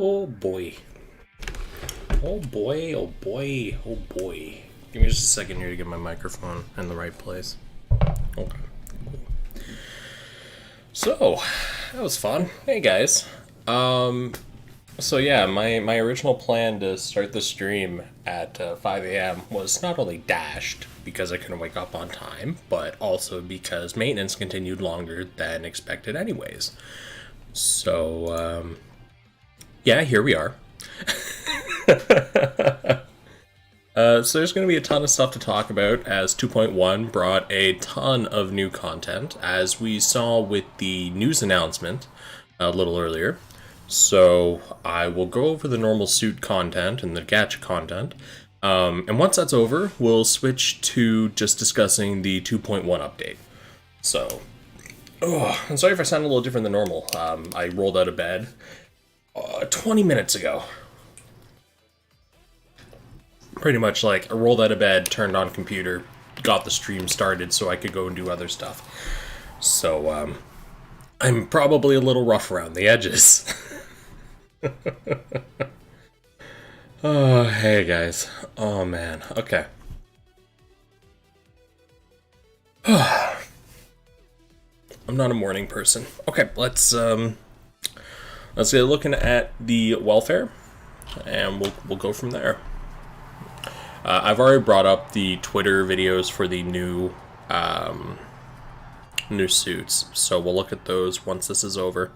Oh boy. Oh boy, oh boy, oh boy. Give me just a second here to get my microphone in the right place. Okay, cool. So, that was fun. Hey guys. So yeah, my original plan to start the stream at 5 a.m. was not only dashed because I couldn't wake up on time, but also because maintenance continued longer than expected anyways. So, yeah, here we are. So there's going to be a ton of stuff to talk about, as 2.1 brought a ton of new content, as we saw with the news announcement a little earlier. So I will go over the normal suit content and the gacha content, and once that's over, we'll switch to just discussing the 2.1 update. So, I'm sorry if I sound a little different than normal. I rolled out of bed 20 minutes ago. Pretty much like I rolled out of bed, turned on computer, got the stream started so I could go and do other stuff. So, I'm probably a little rough around the edges. Oh, hey guys. Oh man. Okay. I'm not a morning person. Okay, let's get looking at the welfare, and we'll go from there. I've already brought up the Twitter videos for the new suits, so we'll look at those once this is over.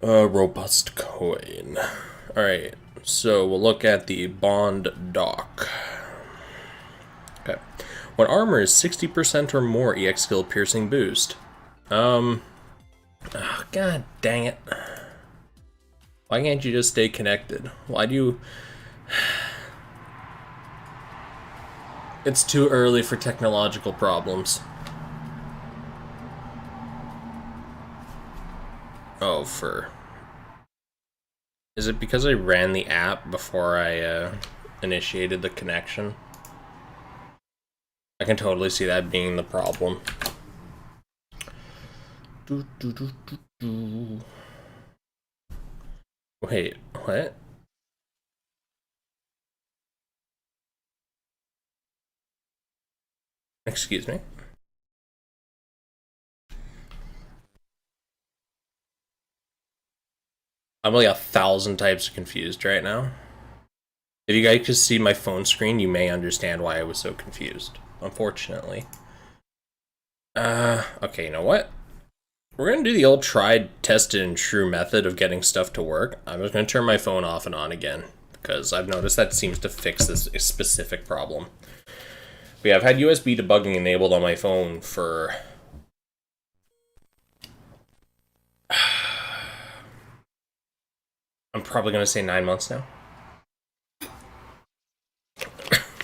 Robust coin. Alright, so we'll look at the Baund Doc. Okay. When armor is 60% or more EX skill piercing boost. Oh, god dang it. Why can't you just stay connected? Why do you... It's too early for technological problems. Oh, is it because I ran the app before I initiated the connection? I can totally see that being the problem. Wait, what? Excuse me? I'm like 1,000 types confused right now. If you guys could see my phone screen, you may understand why I was so confused, unfortunately. Okay, you know what? We're gonna do the old tried, tested, and true method of getting stuff to work. I'm just gonna turn my phone off and on again, because I've noticed that seems to fix this specific problem. But yeah, I've had USB debugging enabled on my phone for... I'm probably gonna say 9 months now.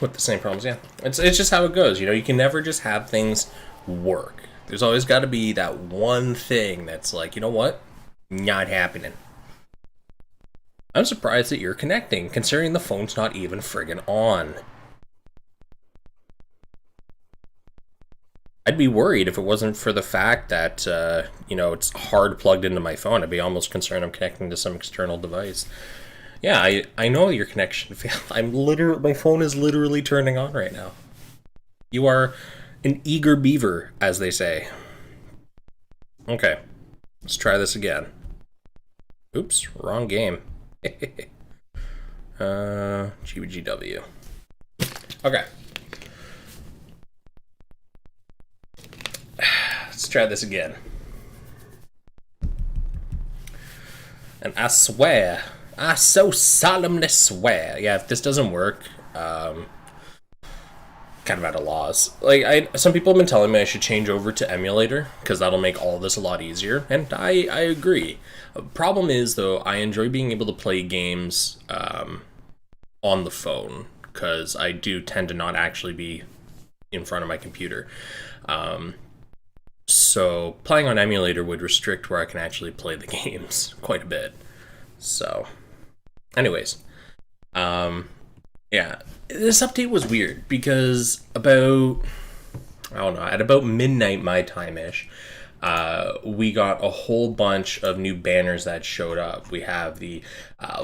With the same problems, yeah. It's just how it goes, you know, you can never just have things work. There's always gotta be that one thing that's like, you know what? Not happening. I'm surprised that you're connecting, considering the phone's not even friggin' on. I'd be worried if it wasn't for the fact that, you know, it's hard plugged into my phone. I'd be almost concerned I'm connecting to some external device. Yeah, I know your connection failed. My phone is literally turning on right now. You are an eager beaver, as they say. Okay, let's try this again. Oops, wrong game. GWGW. Okay. Let's try this again. And I swear, I so solemnly swear, yeah, if this doesn't work, kind of out of loss. Like, some people have been telling me I should change over to emulator, because that'll make all of this a lot easier, and I agree. Problem is, though, I enjoy being able to play games on the phone, because I do tend to not actually be in front of my computer. So playing on emulator would restrict where I can actually play the games quite a bit. So, anyways, yeah, this update was weird because at about midnight my time-ish, we got a whole bunch of new banners that showed up. We have the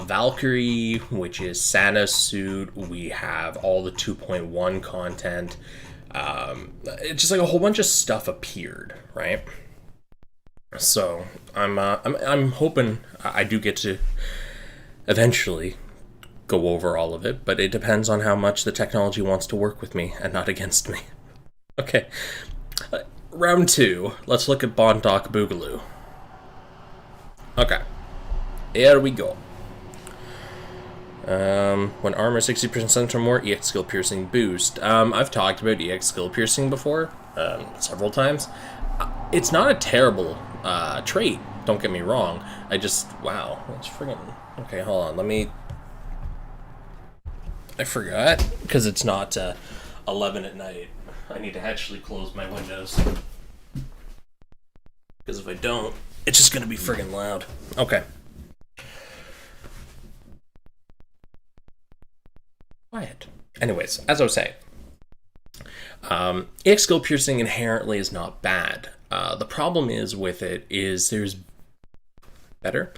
Valkyrie, which is Santa's suit. We have all the 2.1 content. It's just like a whole bunch of stuff appeared, right? So I'm hoping I do get to eventually go over all of it, but it depends on how much the technology wants to work with me and not against me. Okay, round 2. Let's look at Baund Doc Boogaloo. Okay, here we go. When armor 60% or more, EX skill piercing boost. I've talked about EX skill piercing before, several times. It's not a terrible trait, don't get me wrong. Wow, that's friggin'... Okay, hold on, I forgot, because it's not 11 at night. I need to actually close my windows. Because if I don't, it's just gonna be friggin' loud. Okay. Quiet. Anyways, as I was saying, EX skill piercing inherently is not bad. The problem is with it is there's better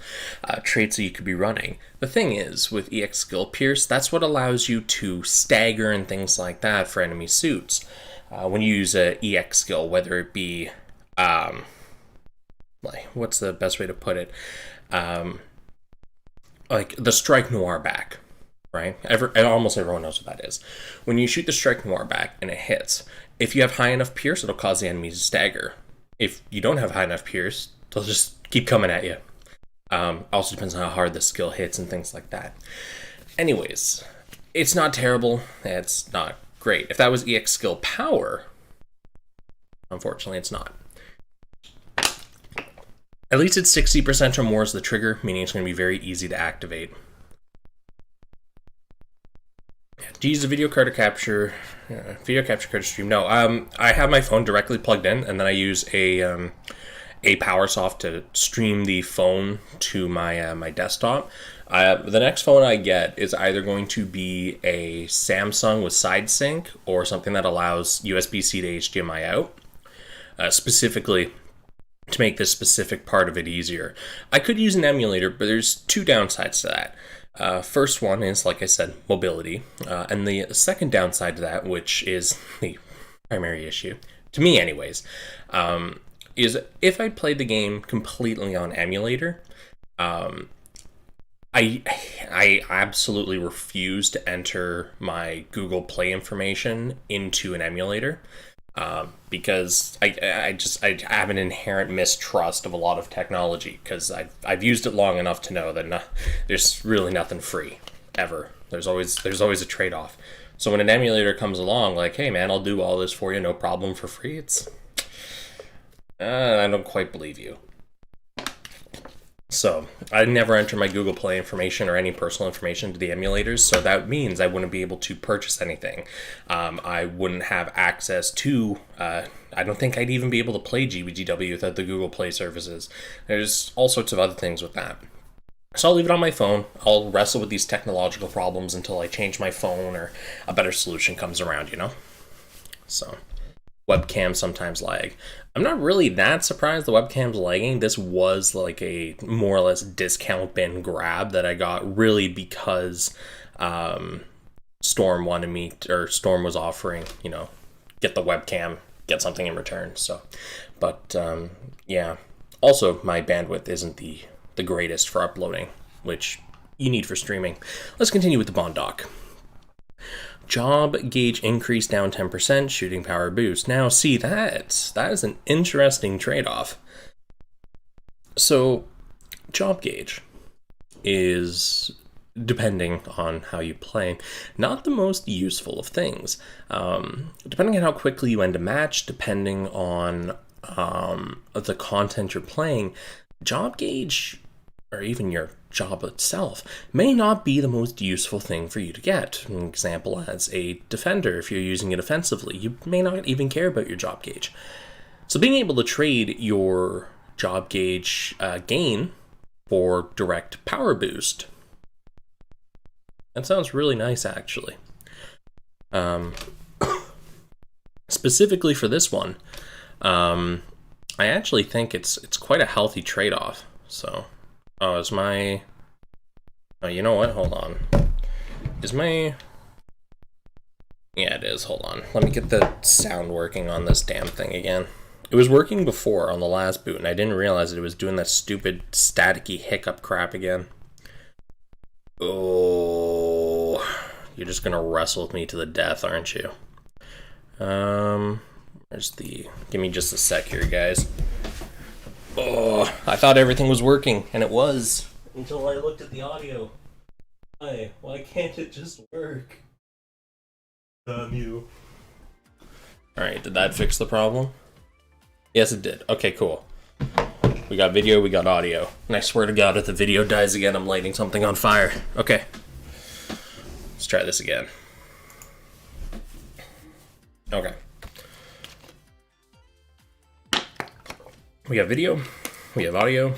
traits that you could be running. The thing is, with EX skill pierce, that's what allows you to stagger and things like that for enemy suits. When you use a EX skill, whether it be, what's the best way to put it? Like the Strike Noir back, right? Almost everyone knows what that is. When you shoot the Strike Noir back and it hits, if you have high enough pierce, it'll cause the enemies to stagger. If you don't have high enough pierce, they'll just keep coming at you. Also depends on how hard the skill hits and things like that. Anyways, it's not terrible. It's not great. If that was EX skill power, unfortunately it's not. At least it's 60% or more is the trigger, meaning it's going to be very easy to activate. Do you use a video card to capture card to stream? No, I have my phone directly plugged in, and then I use a power soft to stream the phone to my my desktop. The next phone I get is either going to be a Samsung with side sync or something that allows USB-C to HDMI out, specifically to make this specific part of it easier. I could use an emulator, but there's 2 downsides to that. First one is, like I said, mobility. And the second downside to that, which is the primary issue, to me anyways, is if I played the game completely on emulator, I absolutely refuse to enter my Google Play information into an emulator. Because I have an inherent mistrust of a lot of technology, because I've used it long enough to know that there's really nothing free ever. There's always a trade-off. So when an emulator comes along, like, hey man, I'll do all this for you, no problem, for free, it's I don't quite believe you. So I never enter my Google Play information or any personal information to the emulators, so that means I wouldn't be able to purchase anything. I wouldn't have access to, I don't think I'd even be able to play GBGW without the Google Play services. There's all sorts of other things with that. So I'll leave it on my phone. I'll wrestle with these technological problems until I change my phone or a better solution comes around, you know? So, webcams sometimes lag. I'm not really that surprised the webcam's lagging. This was like a more or less discount bin grab that I got really because Storm wanted me, or Storm was offering, you know, get the webcam, get something in return. So, but yeah. Also, my bandwidth isn't the greatest for uploading, which you need for streaming. Let's continue with the Baund Doc. Job gauge increase down 10%, shooting power boost. Now, see, that is an interesting trade-off. So, job gauge is, depending on how you play, not the most useful of things. Depending on how quickly you end a match, depending on the content you're playing, job gauge, or even your job itself, may not be the most useful thing for you to get. An example, as a defender, if you're using it offensively, you may not even care about your job gauge. So being able to trade your job gauge gain for direct power boost, that sounds really nice, actually. Specifically for this one, I actually think it's quite a healthy trade-off. So, oh, is my... Oh, you know what? Hold on. Is my... Yeah, it is. Hold on. Let me get the sound working on this damn thing again. It was working before on the last boot, and I didn't realize it was doing that stupid staticky hiccup crap again. Oh, you're just gonna wrestle with me to the death, aren't you? There's the... Give me just a sec here, guys. Oh, I thought everything was working, and it was. Until I looked at the audio. Why can't it just work? You. Alright, did that fix the problem? Yes, it did. Okay, cool. We got video, we got audio. And I swear to God, if the video dies again, I'm lighting something on fire. Okay. Let's try this again. Okay. We got video, we have audio.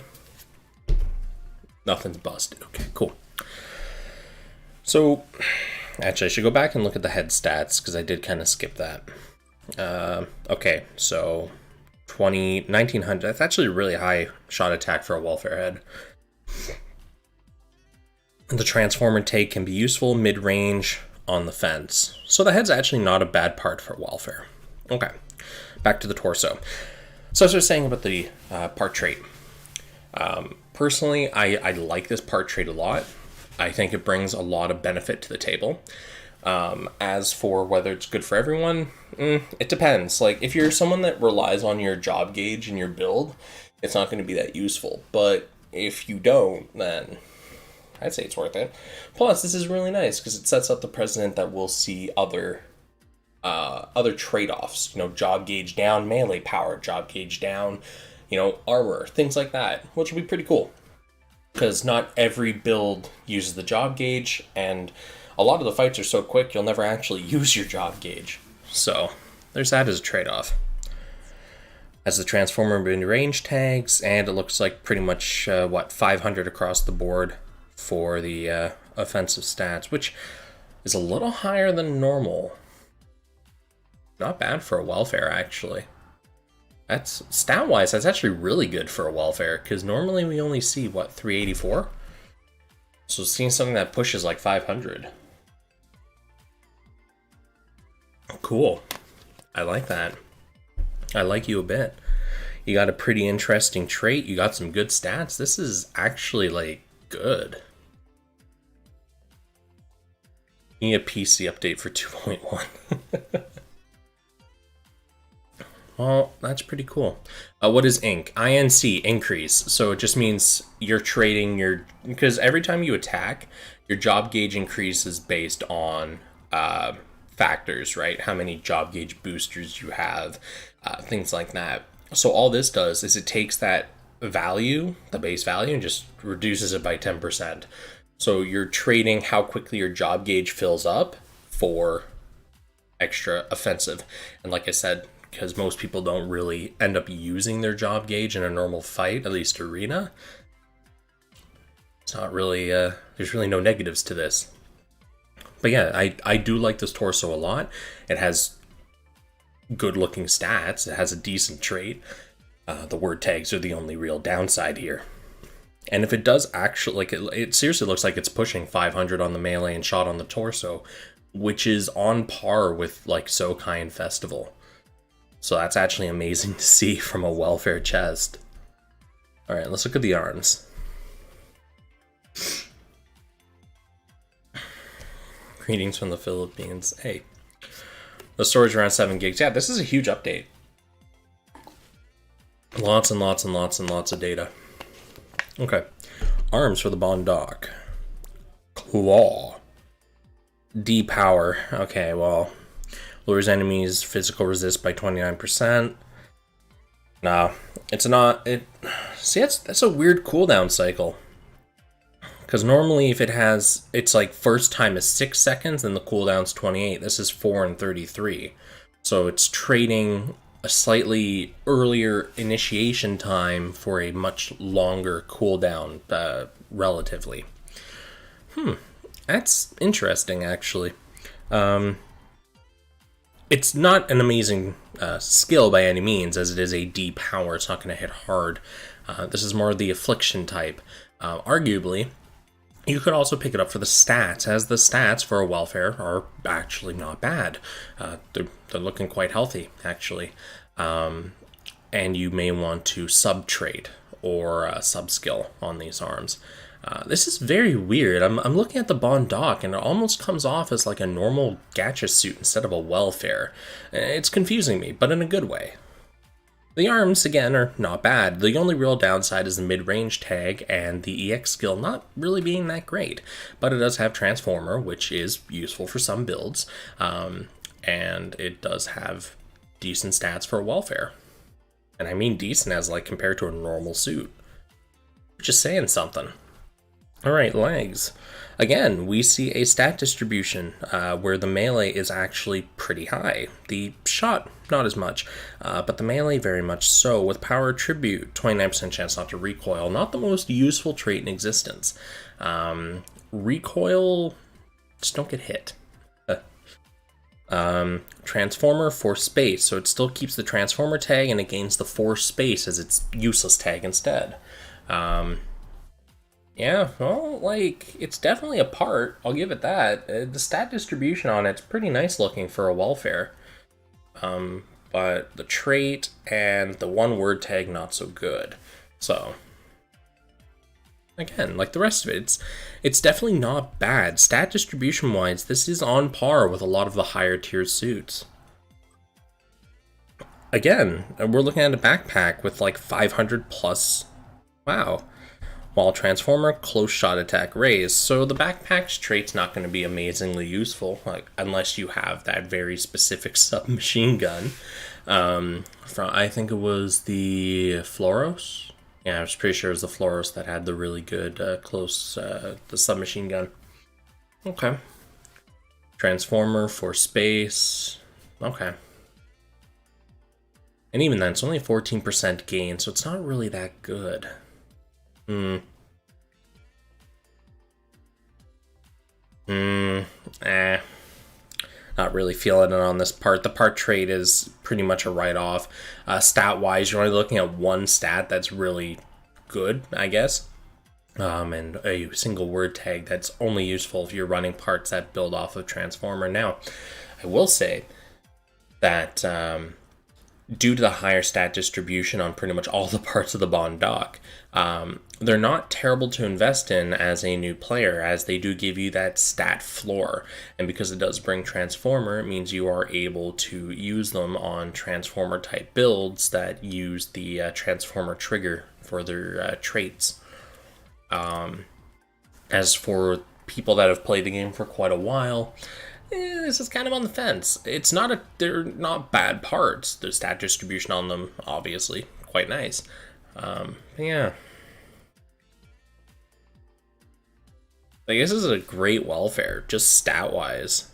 Nothing's busted. Okay, cool. So, actually, I should go back and look at the head stats, because I did kind of skip that. Okay, so 1900. That's actually a really high shot attack for a welfare head. The transformer take can be useful mid-range on the fence. So the head's actually not a bad part for welfare. Okay, back to the torso. So as I was saying about the part trait. Personally, I like this part trait a lot. I think it brings a lot of benefit to the table. As for whether it's good for everyone, it depends. Like, if you're someone that relies on your job gauge and your build, it's not going to be that useful. But if you don't, then I'd say it's worth it. Plus, this is really nice because it sets up the precedent that we'll see other trade-offs. You know, job gauge down, melee power, job gauge down, you know, armor, things like that, which will be pretty cool. Because not every build uses the job gauge, and a lot of the fights are so quick you'll never actually use your job gauge. So there's that as a trade-off. As the transformer mid-range tags, and it looks like pretty much 500 across the board for the offensive stats, which is a little higher than normal. Not bad for a welfare, actually. That's stat-wise, that's actually really good for a welfare, because normally we only see, 384? So seeing something that pushes like 500. Cool. I like that. I like you a bit. You got a pretty interesting trait. You got some good stats. This is actually, like, good. You need a PC update for 2.1. Well, that's pretty cool. What is Inc? INC, increase. So it just means you're trading your... Because every time you attack, your job gauge increase is based on factors, right? How many job gauge boosters you have, things like that. So all this does is it takes that value, the base value, and just reduces it by 10%. So you're trading how quickly your job gauge fills up for extra offensive. And like I said, because most people don't really end up using their job gauge in a normal fight, at least arena, it's not really, there's really no negatives to this. But yeah, I do like this torso a lot. It has good looking stats. It has a decent trait. The word tags are the only real downside here. And if it does actually, like, it seriously looks like it's pushing 500 on the melee and shot on the torso, which is on par with, like, Sokai and Festival. So that's actually amazing to see from a welfare chest. Alright, let's look at the arms. Greetings from the Philippines. Hey. The storage around 7 gigs. Yeah, this is a huge update. Lots and lots and lots and lots of data. Okay. Arms for the Baund Doc. Claw. D-power. Okay, well... Lures enemies physical resist by 29%. Nah, it's not... See, that's a weird cooldown cycle. Because normally if it has... It's like first time is 6 seconds, then the cooldown's 28. This is 4 and 33. So it's trading a slightly earlier initiation time for a much longer cooldown, relatively. That's interesting, actually. It's not an amazing skill by any means, as it is a D power. It's not going to hit hard. This is more the affliction type. Arguably, you could also pick it up for the stats, as the stats for a welfare are actually not bad. They're looking quite healthy, actually. And you may want to sub-trait or sub-skill on these arms. This is very weird. I'm looking at the Baund Doc, and it almost comes off as like a normal gacha suit instead of a welfare. It's confusing me, but in a good way. The arms, again, are not bad. The only real downside is the mid-range tag and the EX skill not really being that great. But it does have Transformer, which is useful for some builds. And it does have decent stats for a welfare. And I mean decent as like compared to a normal suit. Just saying something. Alright, legs. Again, we see a stat distribution where the melee is actually pretty high. The shot, not as much, but the melee very much so. With power attribute, 29% chance not to recoil. Not the most useful trait in existence. Recoil, just don't get hit. Transformer for space, so it still keeps the Transformer tag and it gains the for space as its useless tag instead. Yeah, well, like, it's definitely a part, I'll give it that. The stat distribution on it's pretty nice looking for a welfare. But the trait and the one word tag not so good. So, again, like the rest of it, it's definitely not bad. Stat distribution wise, this is on par with a lot of the higher tier suits. Again, we're looking at a backpack with like 500 plus. Wow. While Transformer, close shot attack raise. So the backpack's trait's not going to be amazingly useful, like unless you have that very specific submachine gun. From I think it was the Floros. Yeah, I was pretty sure it was the Floros that had the really good close the submachine gun. Okay. Transformer for space. Okay. And even then, it's only 14% gain, so it's not really that good. Not really feeling it on this part. The part trait is pretty much a write-off. Stat-wise, you're only looking at one stat that's really good, I guess. And a single word tag that's only useful if you're running parts that build off of Transformer. Now, I will say that due to the higher stat distribution on pretty much all the parts of the Baund Doc, they're not terrible to invest in as a new player, as they do give you that stat floor. And because it does bring Transformer, it means you are able to use them on Transformer type builds that use the Transformer trigger for their traits. As for people that have played the game for quite a while, this is kind of on the fence. They're not bad parts. The stat distribution on them, obviously, quite nice. Yeah. I guess this is a great welfare, just stat-wise.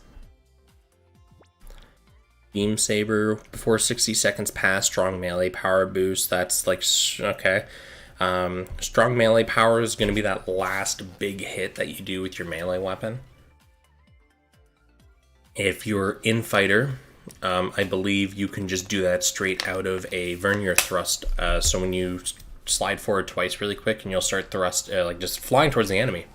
Beam Saber, before 60 seconds pass, strong melee power boost. That's like, okay. Strong melee power is going to be that last big hit that you do with your melee weapon. If you're in fighter, I believe you can just do that straight out of a vernier thrust. So when you slide forward twice really quick and you'll start thrust, like just flying towards the enemy.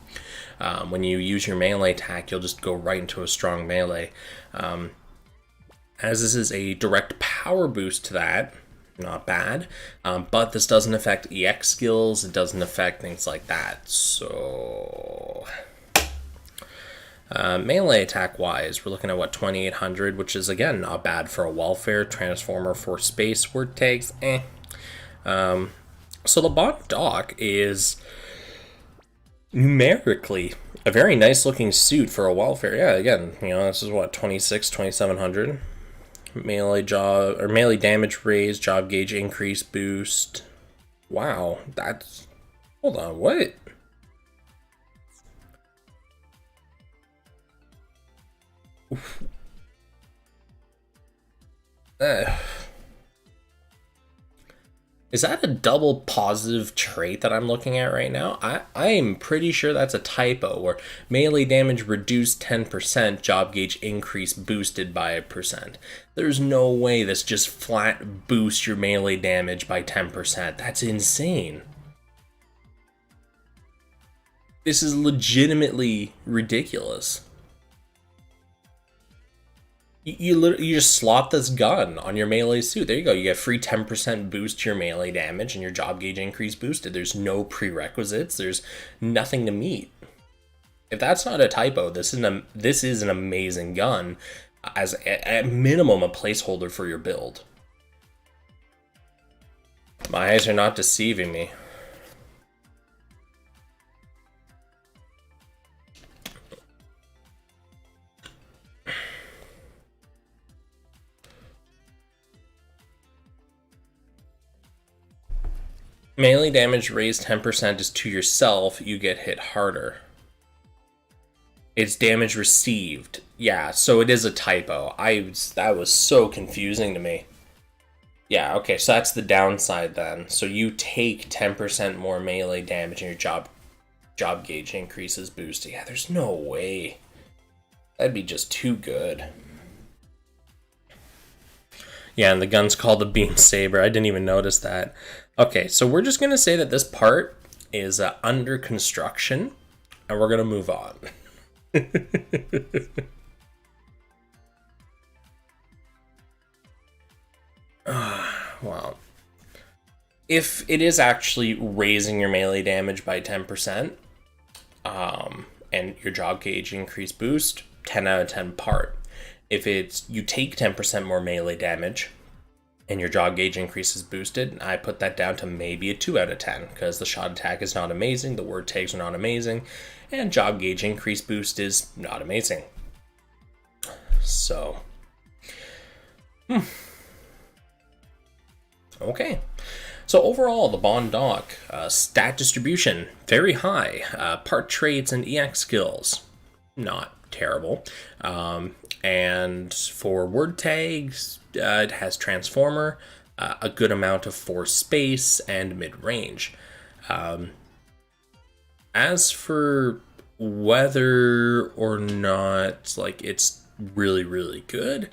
When you use your melee attack, you'll just go right into a strong melee. As this is a direct power boost to that, not bad, but this doesn't affect EX skills, it doesn't affect things like that, so... melee attack wise, we're looking at what, 2800, which is again not bad for a welfare. Transformer for space, word tags, so the Baund Doc is numerically a very nice looking suit for a welfare. Yeah, again, you know, this is what, 2700. Melee job or melee damage raise, job gauge increase boost. Wow, that's, hold on, what? Is that a double positive trait that I'm looking at right now? I'm pretty sure that's a typo, where melee damage reduced 10%, job gauge increase boosted by 1%. There's no way this just flat boosts your melee damage by 10%. That's insane. This is legitimately ridiculous. You just slot this gun on your melee suit. There you go. You get free 10% boost to your melee damage and your job gauge increase boosted. There's no prerequisites. There's nothing to meet. If that's not a typo, this is an amazing gun, as at minimum a placeholder for your build. My eyes are not deceiving me. Melee damage raised 10% is to yourself, you get hit harder. It's damage received. Yeah, so it is a typo. That was so confusing to me. Yeah, okay, so that's the downside then. So you take 10% more melee damage and your job gauge increases boosted. Yeah, there's no way. That'd be just too good. Yeah, and the gun's called the Beam Saber. I didn't even notice that. Okay, so we're just going to say that this part is under construction, and we're going to move on. Well, if it is actually raising your melee damage by 10%, and your job gauge increase boost, 10 out of 10 part. If it's you take 10% more melee damage and your job gauge increase is boosted, I put that down to maybe a 2 out of 10, because the shot attack is not amazing, the word tags are not amazing, and job gauge increase boost is not amazing. So, okay. So overall, the Baund Doc, stat distribution, very high. Part traits and EX skills, not terrible. And for word tags, it has Transformer, a good amount of force space, and mid-range. As for whether or not it's really, really good,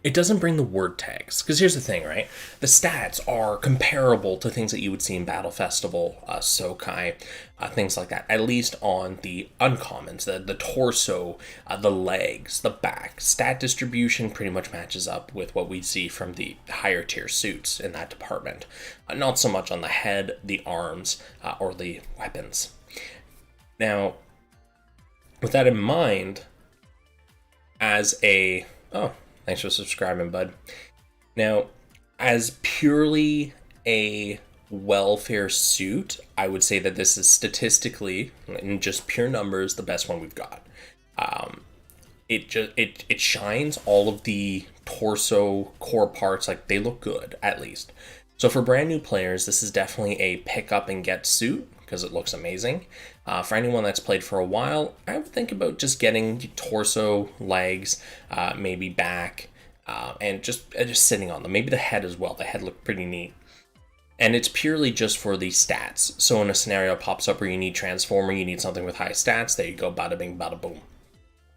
it doesn't bring the word tags. Because here's the thing, right? The stats are comparable to things that you would see in Battle Festival, Sokai, things like that. At least on the uncommons, the torso, the legs, the back. Stat distribution pretty much matches up with what we see from the higher tier suits in that department. Not so much on the head, the arms, or the weapons. Now, with that in mind, as a... Oh, thanks for subscribing, bud. Now, as purely a welfare suit, I would say that this is statistically, in just pure numbers, the best one we've got. It shines. All of the torso core parts, they look good, at least. So for brand new players, this is definitely a pick up and get suit, because it looks amazing. For anyone that's played for a while, I would think about just getting torso, legs, maybe back, and just sitting on them. Maybe the head as well. The head looked pretty neat. And it's purely just for the stats. So when a scenario pops up where you need Transformer, you need something with high stats, there you go, bada bing, bada boom.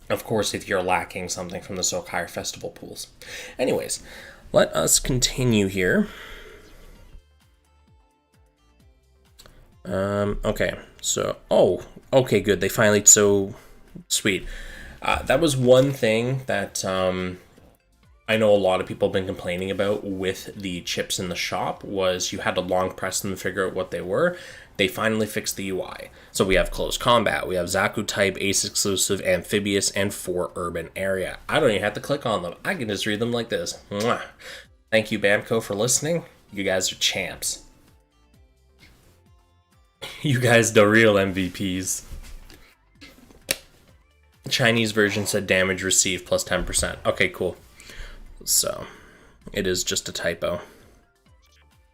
Of course, if you're lacking something from the Sokai Festival pools. Anyways, let us continue here. Okay, so, okay, good, they finally, so, sweet. That was one thing that, I know a lot of people have been complaining about with the chips in the shop, was you had to long press them to figure out what they were. They finally fixed the UI. So we have Close Combat, we have Zaku Type, Ace Exclusive, Amphibious, and 4 Urban Area. I don't even have to click on them. I can just read them like this. Mwah. Thank you, Bamco, for listening. You guys are champs. You guys the real MVPs. Chinese version said damage received plus 10%. Okay, cool. So, it is just a typo.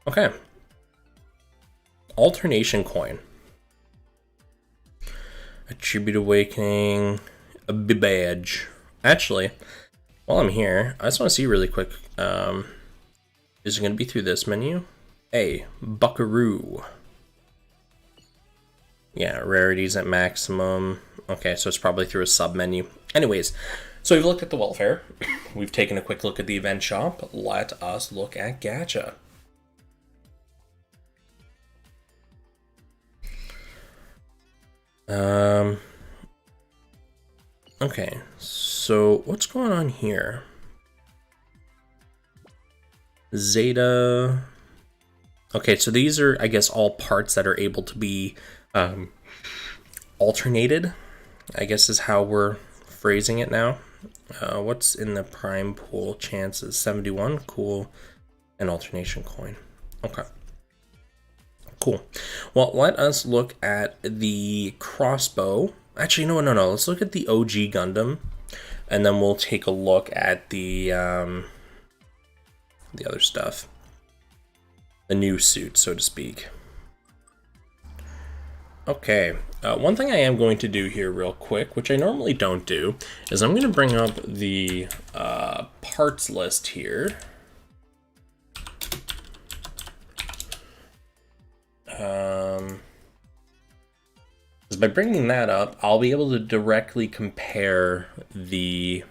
Okay. Alternation coin. Attribute Awakening. A badge. Actually, while I'm here, I just want to see really quick. Is it going to be through this menu? A, Buckaroo. Yeah, rarities at maximum. Okay, so it's probably through a sub-menu. Anyways, so we've looked at the welfare. We've taken a quick look at the event shop. Let us look at gacha. Okay, so what's going on here? Zeta. Okay, so these are, I guess, all parts that are able to be alternated, I guess is how we're phrasing it now. What's in the prime pool? Chances 71. Cool. An alternation coin. Okay. Cool. Well, let us look at the crossbow. Actually, no. Let's look at the OG Gundam, and then we'll take a look at the other stuff. The new suit, so to speak. Okay, one thing I am going to do here real quick, which I normally don't do, is I'm going to bring up the parts list here. Because by bringing that up, I'll be able to directly compare the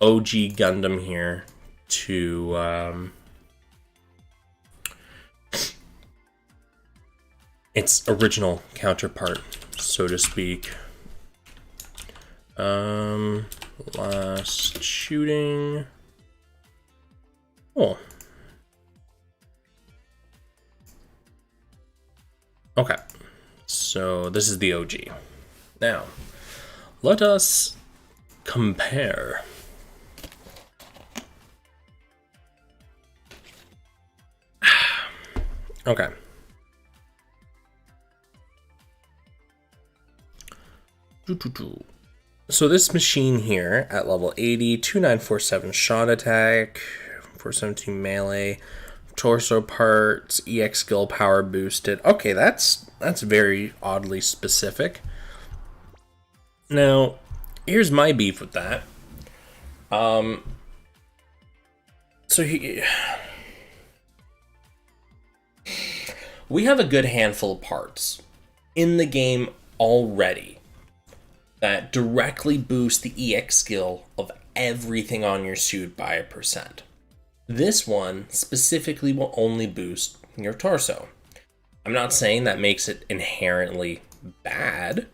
OG Gundam here to its original counterpart, so to speak. Last shooting. Oh. Okay. So this is the OG. Now, let us compare. Okay. So this machine here at level 80, 2947 shot attack, 472 melee, torso parts, EX skill power boosted. Okay, that's very oddly specific. Now, here's my beef with that. We have a good handful of parts in the game already that directly boost the EX skill of everything on your suit by 1%. This one specifically will only boost your torso. I'm not saying that makes it inherently bad.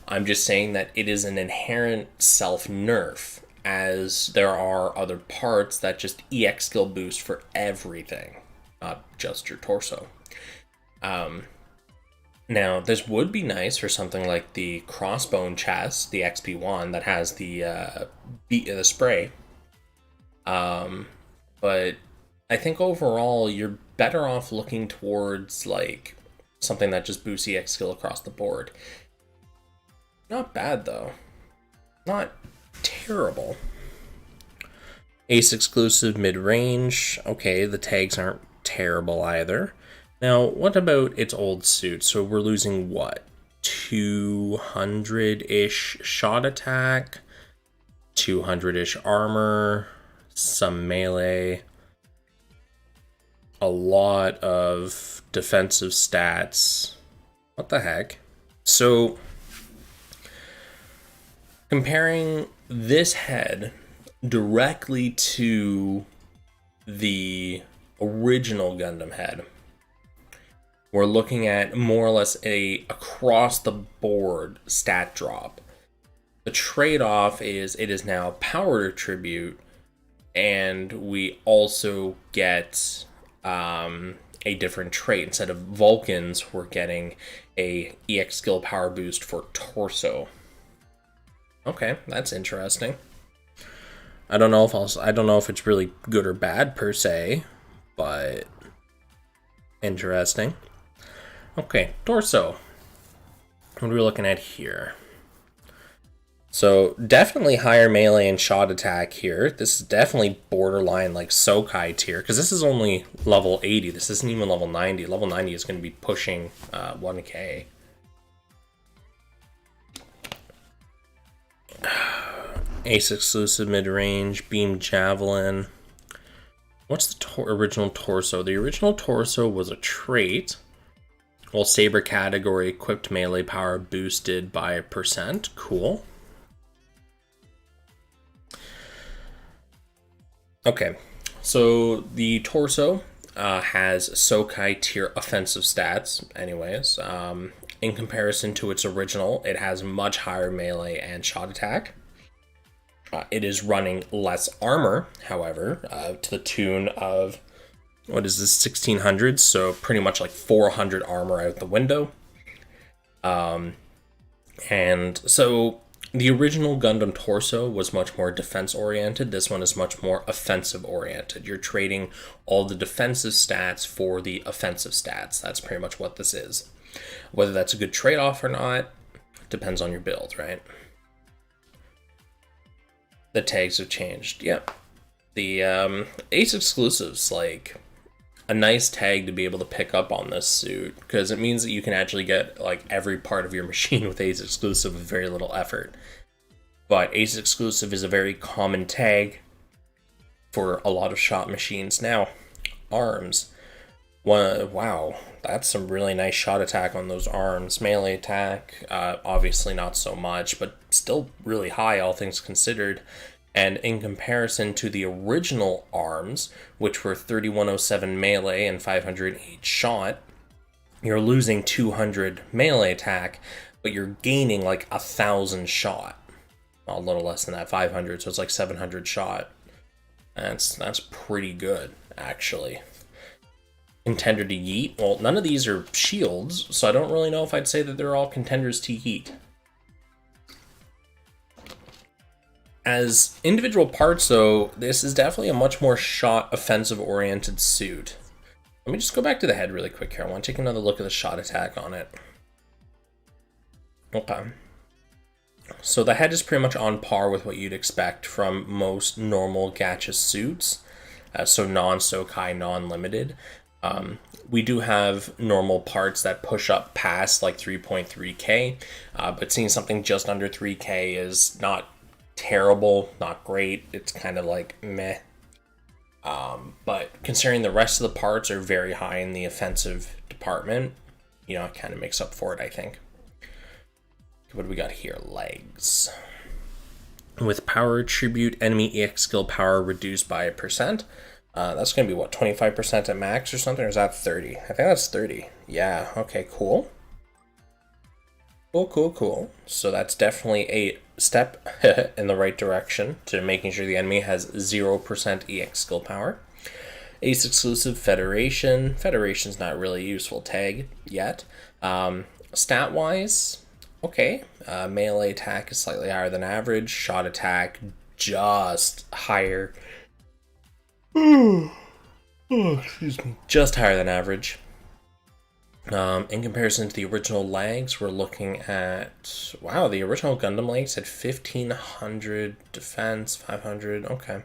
I'm just saying that it is an inherent self-nerf, as there are other parts that just EX skill boost for everything, not just your torso. Now, this would be nice for something like the Crossbone chest, the XP1, that has the spray. But I think overall, you're better off looking towards like something that just boosts EX skill across the board. Not bad, though. Not terrible. Ace exclusive mid-range. Okay, the tags aren't terrible either. Now, what about its old suit? So we're losing what? 200-ish shot attack, 200-ish armor, some melee, a lot of defensive stats. What the heck? So, comparing this head directly to the original Gundam head, we're looking at more or less a across-the-board stat drop. The trade-off is it is now power attribute, and we also get a different trait. Instead of Vulcans, we're getting a EX skill power boost for torso. Okay, that's interesting. I don't know if it's really good or bad per se, but interesting. Okay, torso. What are we looking at here? So definitely higher melee and shot attack here. This is definitely borderline like Sokai tier, because this is only level 80. This isn't even level 90. Level 90 is going to be pushing 1k. Ace exclusive mid-range, beam javelin. What's the original torso? The original torso was a trait. Well, saber category, equipped melee power boosted by 1%. Cool. Okay, so the torso has Sokai tier offensive stats, anyways. In comparison to its original, it has much higher melee and shot attack. It is running less armor, however, to the tune of, what is this, 1600? So pretty much like 400 armor out the window. And so the original Gundam torso was much more defense oriented. This one is much more offensive oriented. You're trading all the defensive stats for the offensive stats. That's pretty much what this is. Whether that's a good trade-off or not depends on your build, right? The tags have changed. Yep. The Ace exclusives, like a nice tag to be able to pick up on this suit, because it means that you can actually get like every part of your machine with Ace exclusive with very little effort. But Ace exclusive is a very common tag for a lot of shot machines. Now, arms. Wow, that's some really nice shot attack on those arms. Melee attack, obviously not so much, but still really high, all things considered. And in comparison to the original arms, which were 3107 melee and 508 shot, you're losing 200 melee attack, but you're gaining like 1,000 shot. Well, a little less than that, 500, so it's like 700 shot. That's pretty good, actually. Contender to yeet. Well, none of these are shields, so I don't really know if I'd say that they're all contenders to yeet. As individual parts, though, this is definitely a much more shot offensive-oriented suit. Let me just go back to the head really quick here. I want to take another look at the shot attack on it. Okay. So the head is pretty much on par with what you'd expect from most normal gacha suits. So non-Sokai, non-limited. We do have normal parts that push up past like 3.3k, but seeing something just under 3k is not terrible, not great. It's kind of like meh. But considering the rest of the parts are very high in the offensive department, you know, it kind of makes up for it, I think. What do we got here? Legs. With power attribute, enemy EX skill power reduced by 1%. That's going to be, what, 25% at max or something? Or is that 30? I think that's 30. Yeah, okay, cool. Cool. So that's definitely a step in the right direction to making sure the enemy has 0% EX skill power. Ace exclusive Federation. Federation's not really a useful tag yet. Stat-wise, okay. Melee attack is slightly higher than average. Shot attack just higher. Excuse me. Just higher than average. In comparison to the original legs, we're looking at, wow, the original Gundam legs had 1500 defense, 500, okay.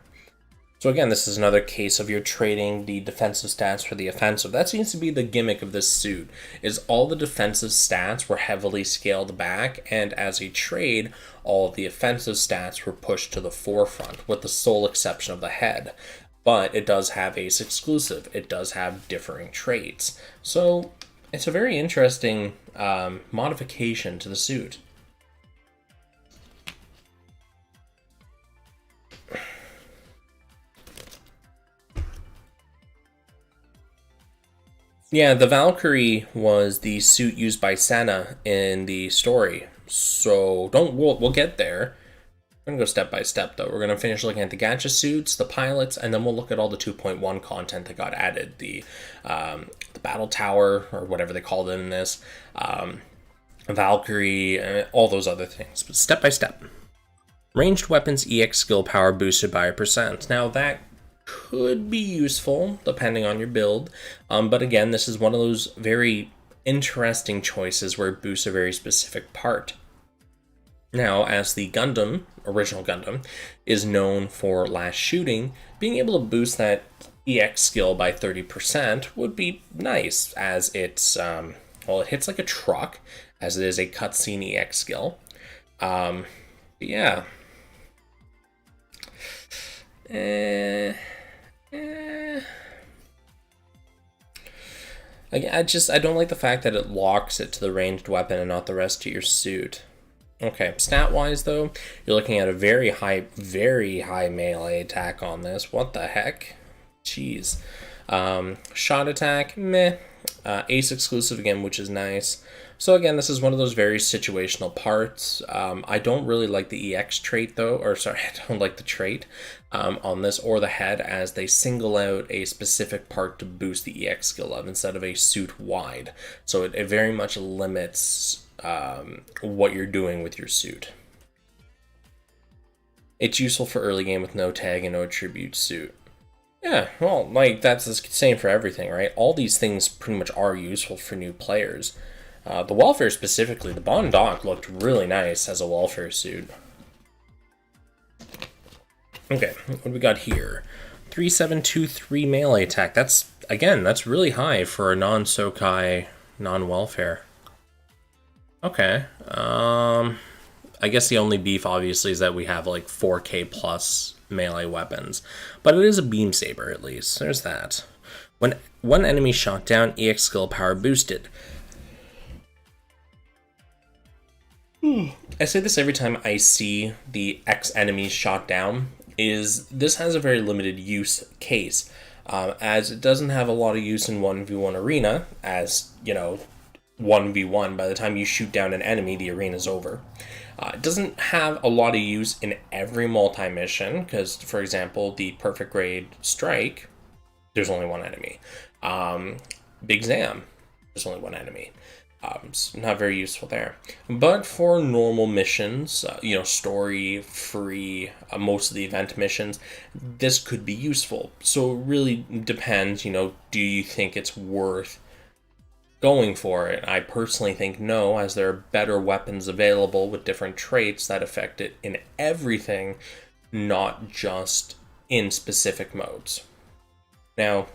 So again, this is another case of you're trading the defensive stats for the offensive. That seems to be the gimmick of this suit, is all the defensive stats were heavily scaled back, and as a trade, all of the offensive stats were pushed to the forefront, with the sole exception of the head. But it does have Ace exclusive, it does have differing traits. So it's a very interesting modification to the suit. Yeah, the Valkyrie was the suit used by Senna in the story. So we'll get there. We're gonna go step by step though. We're gonna finish looking at the gacha suits, the pilots, and then we'll look at all the 2.1 content that got added. The battle tower, or whatever they called it in this, Valkyrie, all those other things. But step by step. Ranged weapons EX skill power boosted by 1%. Now that could be useful depending on your build, but again, this is one of those very interesting choices where it boosts a very specific part. Now, as the Gundam, original Gundam, is known for last shooting, being able to boost that EX skill by 30% would be nice, as it's, well, it hits like a truck, as it is a cutscene EX skill. Yeah. I don't like the fact that it locks it to the ranged weapon and not the rest of your suit. Okay, stat-wise though, you're looking at a very high melee attack on this. What the heck? Jeez. Shot attack, meh. Ace exclusive again, which is nice. So again, this is one of those very situational parts. I don't really like the EX trait though, or sorry, I don't like the trait on this or the head, as they single out a specific part to boost the EX skill of instead of a suit wide. So it very much limits what you're doing with your suit. It's useful for early game with no tag and no attribute suit. Yeah, well, like, that's the same for everything, right? All these things pretty much are useful for new players. The welfare specifically, the Baund Doc looked really nice as a welfare suit. Okay, what do we got here? 3723 melee attack. That's really high for a non-Sokai, non-welfare. Okay, I guess the only beef, obviously, is that we have, like, 4K plus melee weapons. But it is a beam saber, at least. There's that. When one enemy shot down, EX skill power boosted. I say this every time I see the X enemies shot down, is this has a very limited use case, as it doesn't have a lot of use in 1v1 arena, as, you know, 1v1, by the time you shoot down an enemy, the arena's over. It doesn't have a lot of use in every multi-mission, because, for example, the Perfect Grade Strike, there's only one enemy. Big Zam, there's only one enemy. It's not very useful there. But for normal missions, you know, story-free, most of the event missions, this could be useful. So it really depends, you know, do you think it's worth going for it? I personally think no, as there are better weapons available with different traits that affect it in everything, not just in specific modes. Now,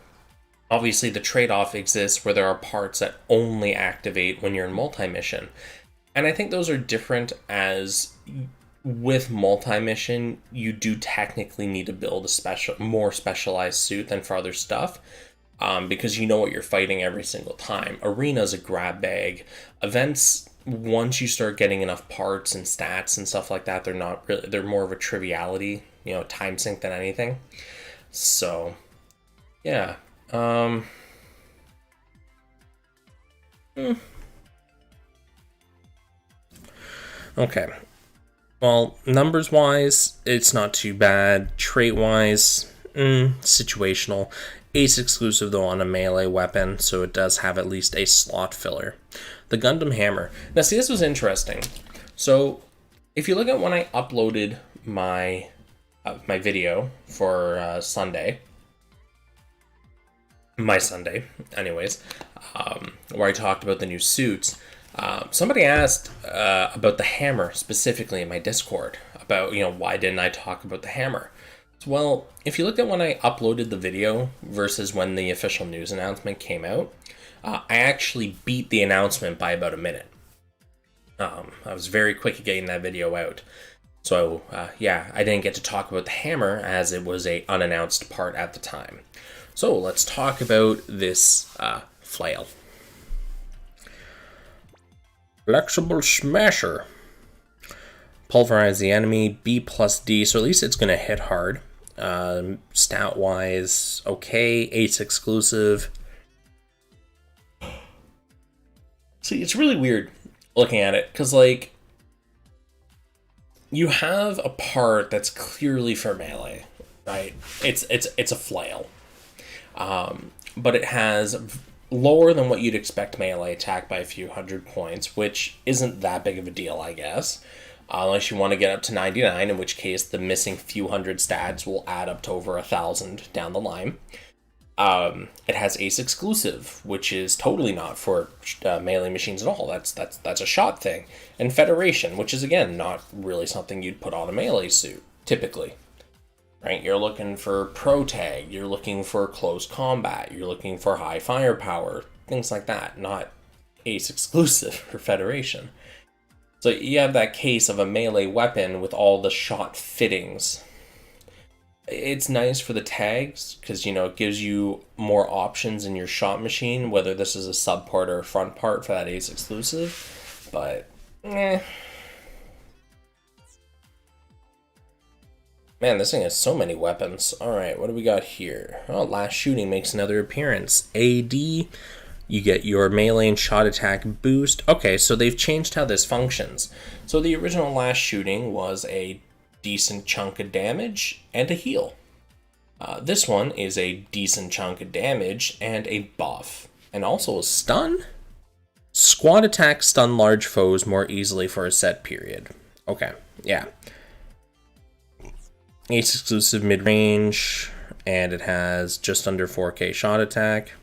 obviously the trade-off exists where there are parts that only activate when you're in multi-mission. And I think those are different, as with multi-mission, you do technically need to build a more specialized suit than for other stuff. Because you know what you're fighting every single time. Arena's a grab bag. Events, once you start getting enough parts and stats and stuff like that, they're more of a triviality, you know, time sink than anything. So, yeah. Okay. Well, numbers-wise, it's not too bad. Trait-wise, situational. Ace exclusive though on a melee weapon, so it does have at least a slot filler. The Gundam hammer. Now see, this was interesting. So if you look at when I uploaded my video for Sunday, anyways, where I talked about the new suits, somebody asked about the hammer specifically in my Discord, about, you know, why didn't I talk about the hammer? Well, if you looked at when I uploaded the video versus when the official news announcement came out, I actually beat the announcement by about a minute. I was very quick at getting that video out. So, yeah, I didn't get to talk about the hammer as it was a unannounced part at the time. So, let's talk about this flail. Flexible Smasher. Pulverize the enemy, B plus D, so at least it's going to hit hard. Stat wise, okay. Ace exclusive. See, it's really weird looking at it, because, like, you have a part that's clearly for melee, right? It's a flail, but it has lower than what you'd expect melee attack by a few hundred points, which isn't that big of a deal, I guess. Unless you want to get up to 99, in which case the missing few hundred stats will add up to over 1,000 down the line. It has Ace exclusive, which is totally not for melee machines at all. That's a shot thing. And Federation, which is again not really something you'd put on a melee suit typically. Right? You're looking for pro tag, you're looking for close combat, you're looking for high firepower, things like that, not Ace exclusive for Federation. So you have that case of a melee weapon with all the shot fittings. It's nice for the tags because, it gives you more options in your shot machine, whether this is a sub part or a front part for that ace exclusive. But, Man, this thing has so many weapons. Alright, what do we got here? Oh, Last Shooting makes another appearance. AD, you get your melee and shot attack boost. Okay, so they've changed how this functions. So the original Last Shooting was a decent chunk of damage and a heal. This one is a decent chunk of damage and a buff. And also a stun? Squad attacks stun large foes more easily for a set period. Okay, yeah. Ace exclusive mid-range, and it has just under 4k shot attack.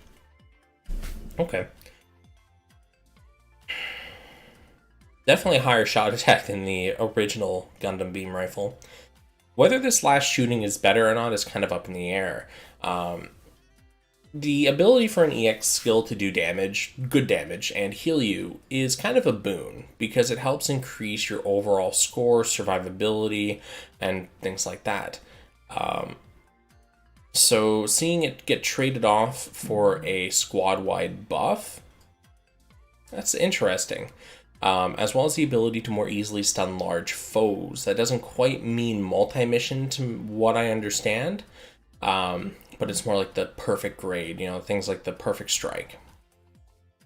Okay. Definitely higher shot attack than the original Gundam beam rifle. Whether this Last Shooting is better or not is kind of up in the air. The ability for an EX skill to do damage, good damage, and heal you is kind of a boon because it helps increase your overall score, survivability, and things like that. So seeing it get traded off for a squad-wide buff, that's interesting. As well as the ability to more easily stun large foes. That doesn't quite mean multi-mission to what I understand, but it's more like the perfect grade, things like the perfect strike.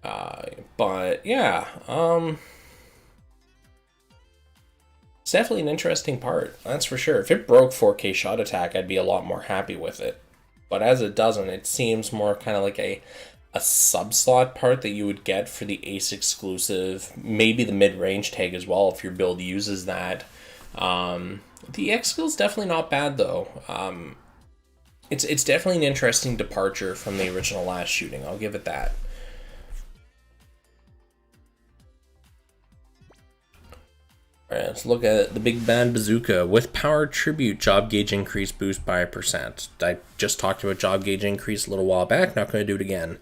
But yeah, it's definitely an interesting part, that's for sure. If it broke 4k shot attack, I'd be a lot more happy with it. But as it doesn't, it seems more kind of like a sub-slot part that you would get for the ace exclusive, maybe the mid-range tag as well if your build uses that. The X skill's definitely not bad though. It's definitely an interesting departure from the original Last Shooting, I'll give it that. Alright, let's look at the Big Bad Bazooka. With power tribute, job gauge increase boost by 1%. I just talked about job gauge increase a little while back, not going to do it again.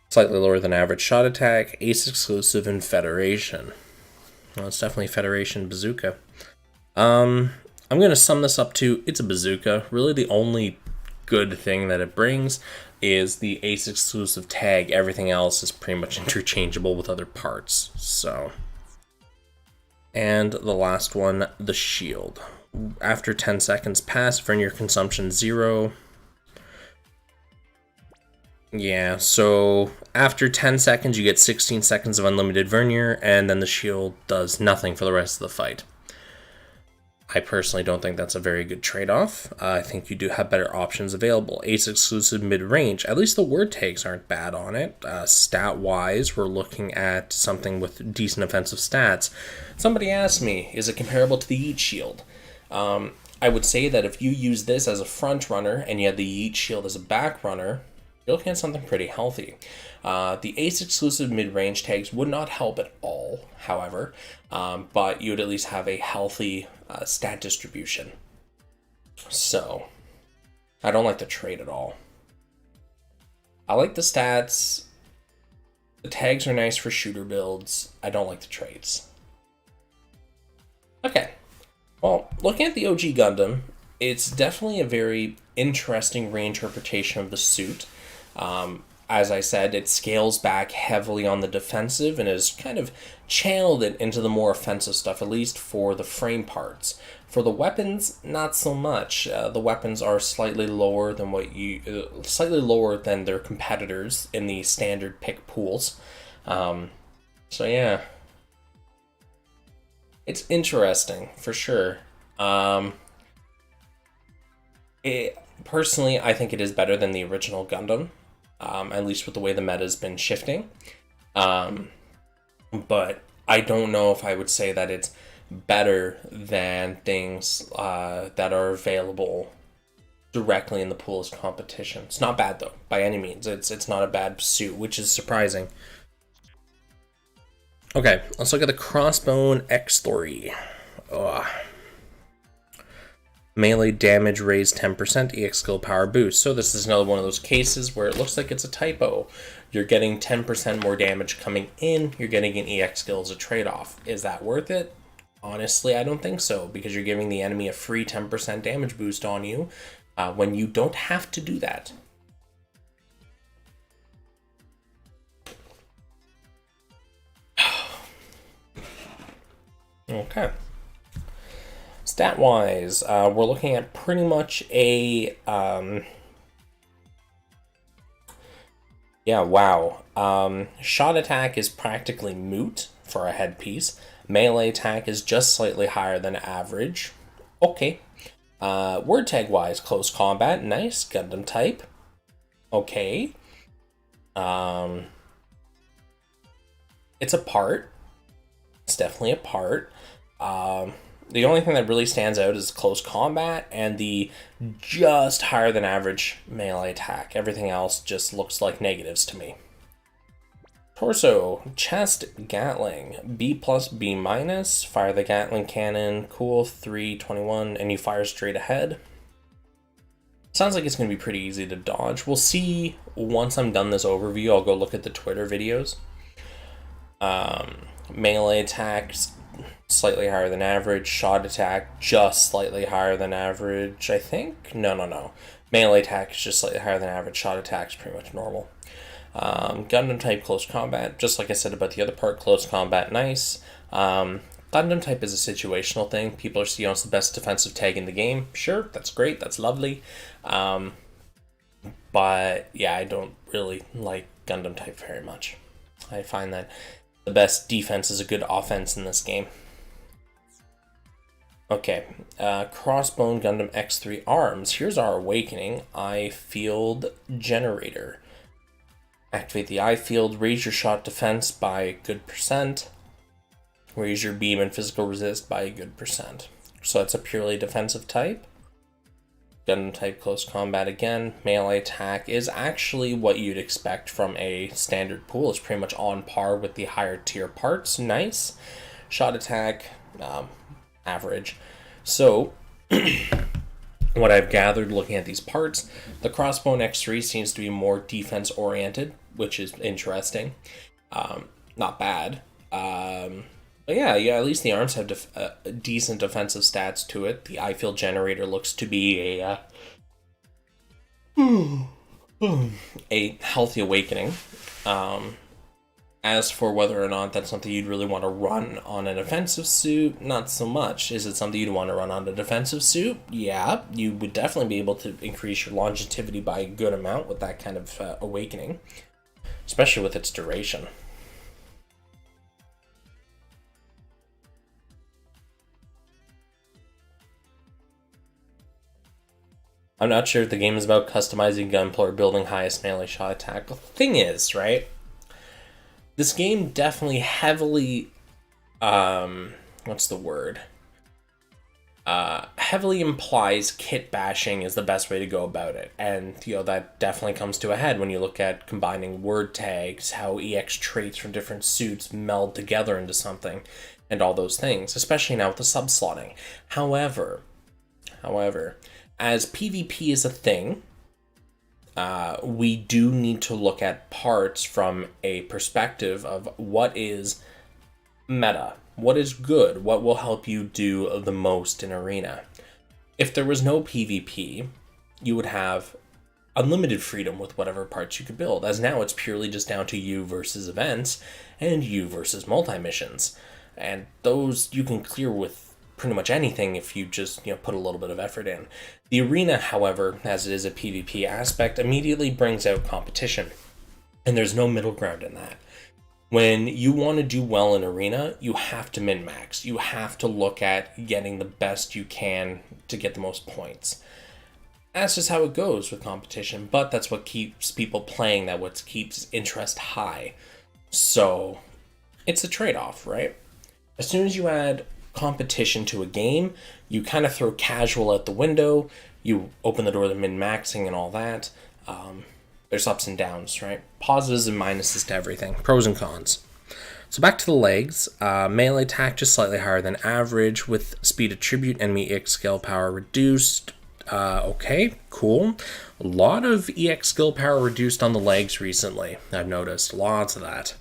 Slightly lower than average shot attack, ace exclusive, and Federation. Well, it's definitely Federation Bazooka. I'm going to sum this up to, it's a bazooka. Really the only good thing that it brings is the ace exclusive tag. Everything else is pretty much interchangeable with other parts. So, and the last one, the shield. After 10 seconds pass, Vernier consumption 0. Yeah, so after 10 seconds you get 16 seconds of unlimited Vernier, and then the shield does nothing for the rest of the fight. I personally don't think that's a very good trade-off. I think you do have better options available. Ace exclusive mid-range, at least the word tags aren't bad on it. Stat-wise, we're looking at something with decent offensive stats. Somebody asked me, is it comparable to the Yeet Shield? I would say that if you use this as a front runner and you had the Yeet Shield as a back runner, you're looking at something pretty healthy. The ace exclusive mid-range tags would not help at all, however, but you would at least have a healthy stat distribution. So, I don't like the trade at all. I like the stats. The tags are nice for shooter builds. I don't like the trades. Okay. Well, looking at the OG Gundam, it's definitely a very interesting reinterpretation of the suit. As I said, it scales back heavily on the defensive and has kind of channeled it into the more offensive stuff, at least for the frame parts. For the weapons, not so much. The weapons are slightly lower than slightly lower than their competitors in the standard pick pools. So yeah, it's interesting for sure. Personally, I think it is better than the original Gundam. At least with the way the meta has been shifting. But I don't know if I would say that it's better than things that are available directly in the pool as competition. It's not bad though, by any means. It's not a bad suit, which is surprising. Okay, let's look at the Crossbone X3. Ugh. Melee damage raised 10%, EX skill power boost. So this is another one of those cases where it looks like it's a typo. You're getting 10% more damage coming in, you're getting an EX skill as a trade-off. Is that worth it? Honestly, I don't think so, because you're giving the enemy a free 10% damage boost on you when you don't have to do that. Okay. Stat-wise, we're looking at pretty much a... yeah, wow. Shot attack is practically moot for a headpiece. Melee attack is just slightly higher than average. Okay. Word tag-wise, close combat, nice. Gundam type. Okay. It's a part. It's definitely a part. The only thing that really stands out is close combat and the just higher than average melee attack. Everything else just looks like negatives to me. Torso, chest, Gatling, B plus, B minus, fire the Gatling cannon, cool, 321, and you fire straight ahead. Sounds like it's going to be pretty easy to dodge. We'll see once I'm done this overview. I'll go look at the Twitter videos. Melee attacks, slightly higher than average. Shot attack, just slightly higher than average, I think? No. Melee attack is just slightly higher than average. Shot attack is pretty much normal. Gundam type, close combat. Just like I said about the other part, close combat, nice. Gundam type is a situational thing. People are seeing it's the best defensive tag in the game. Sure, that's great, that's lovely. But yeah, I don't really like Gundam type very much. I find that the best defense is a good offense in this game. Okay, Crossbone Gundam X3 arms. Here's our awakening. Eye field generator. Activate the eye field, raise your shot defense by a good percent. Raise your beam and physical resist by a good percent. So it's a purely defensive type. Gundam type, close combat again. Melee attack is actually what you'd expect from a standard pool. It's pretty much on par with the higher tier parts. Nice. Shot attack, average. So, what I've gathered looking at these parts, the Crossbone X3 seems to be more defense oriented, which is interesting. Not bad. But yeah, at least the arms have decent defensive stats to it. The eye field generator looks to be a healthy awakening. As for whether or not that's something you'd really want to run on an offensive suit, not so much. Is it something you'd want to run on a defensive suit? Yeah, you would definitely be able to increase your longevity by a good amount with that kind of awakening, especially with its duration. I'm not sure if the game is about customizing Gunpla or building highest melee shot attack. The thing is, right? This game definitely heavily, what's the word? Heavily implies kit bashing is the best way to go about it. And, that definitely comes to a head when you look at combining word tags, how EX traits from different suits meld together into something, and all those things, especially now with the sub-slotting. However, as PvP is a thing, we do need to look at parts from a perspective of what is meta, what is good, what will help you do the most in Arena. If there was no PvP, you would have unlimited freedom with whatever parts you could build, as now it's purely just down to you versus events and you versus multi-missions. And those you can clear with pretty much anything if you just put a little bit of effort in. The Arena, however, as it is a PvP aspect, immediately brings out competition, and there's no middle ground in that. When you want to do well in Arena, you have to min-max. You have to look at getting the best you can to get the most points. That's just how it goes with competition, but that's what keeps people playing, that what keeps interest high. So it's a trade-off, right? As soon as you add competition to a game, you kind of throw casual out the window, you open the door to min-maxing and all that. There's ups and downs, right? Positives and minuses to everything, pros and cons. So back to the legs. Melee attack just slightly higher than average, with speed attribute, enemy EX scale power reduced. Okay, cool. A lot of EX skill power reduced on the legs recently, I've noticed. Lots of that.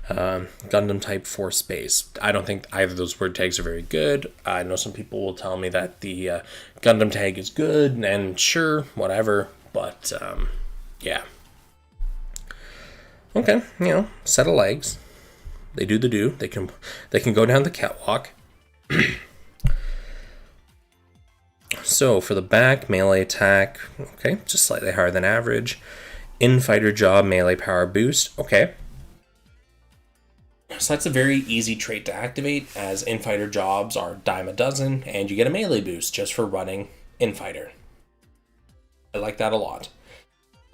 Gundam type for space. I don't think either of those word tags are very good. I know some people will tell me that the Gundam tag is good, and sure, whatever, but yeah. Okay, set of legs. They do the do. They can go down the catwalk. So for the back, melee attack, okay, just slightly higher than average. In-fighter job, melee power boost, okay. So that's a very easy trait to activate, as in-fighter jobs are dime a dozen, and you get a melee boost just for running in-fighter. I like that a lot.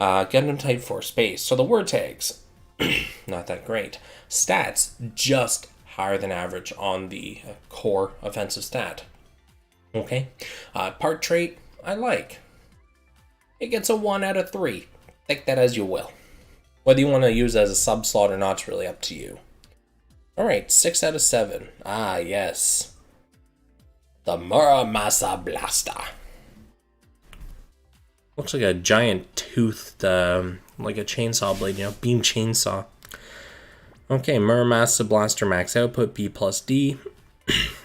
Gundam type for space. So the word tags, not that great. Stats, just higher than average on the core offensive stat. Okay. Part trait, I like. It gets a 1 out of 3. Take that as you will. Whether you want to use it as a sub-slot or not is really up to you. Alright, 6 out of 7. Ah, yes. The Muramasa Blaster. Looks like a giant toothed, like a chainsaw blade, beam chainsaw. Okay, Muramasa Blaster max output, B plus D.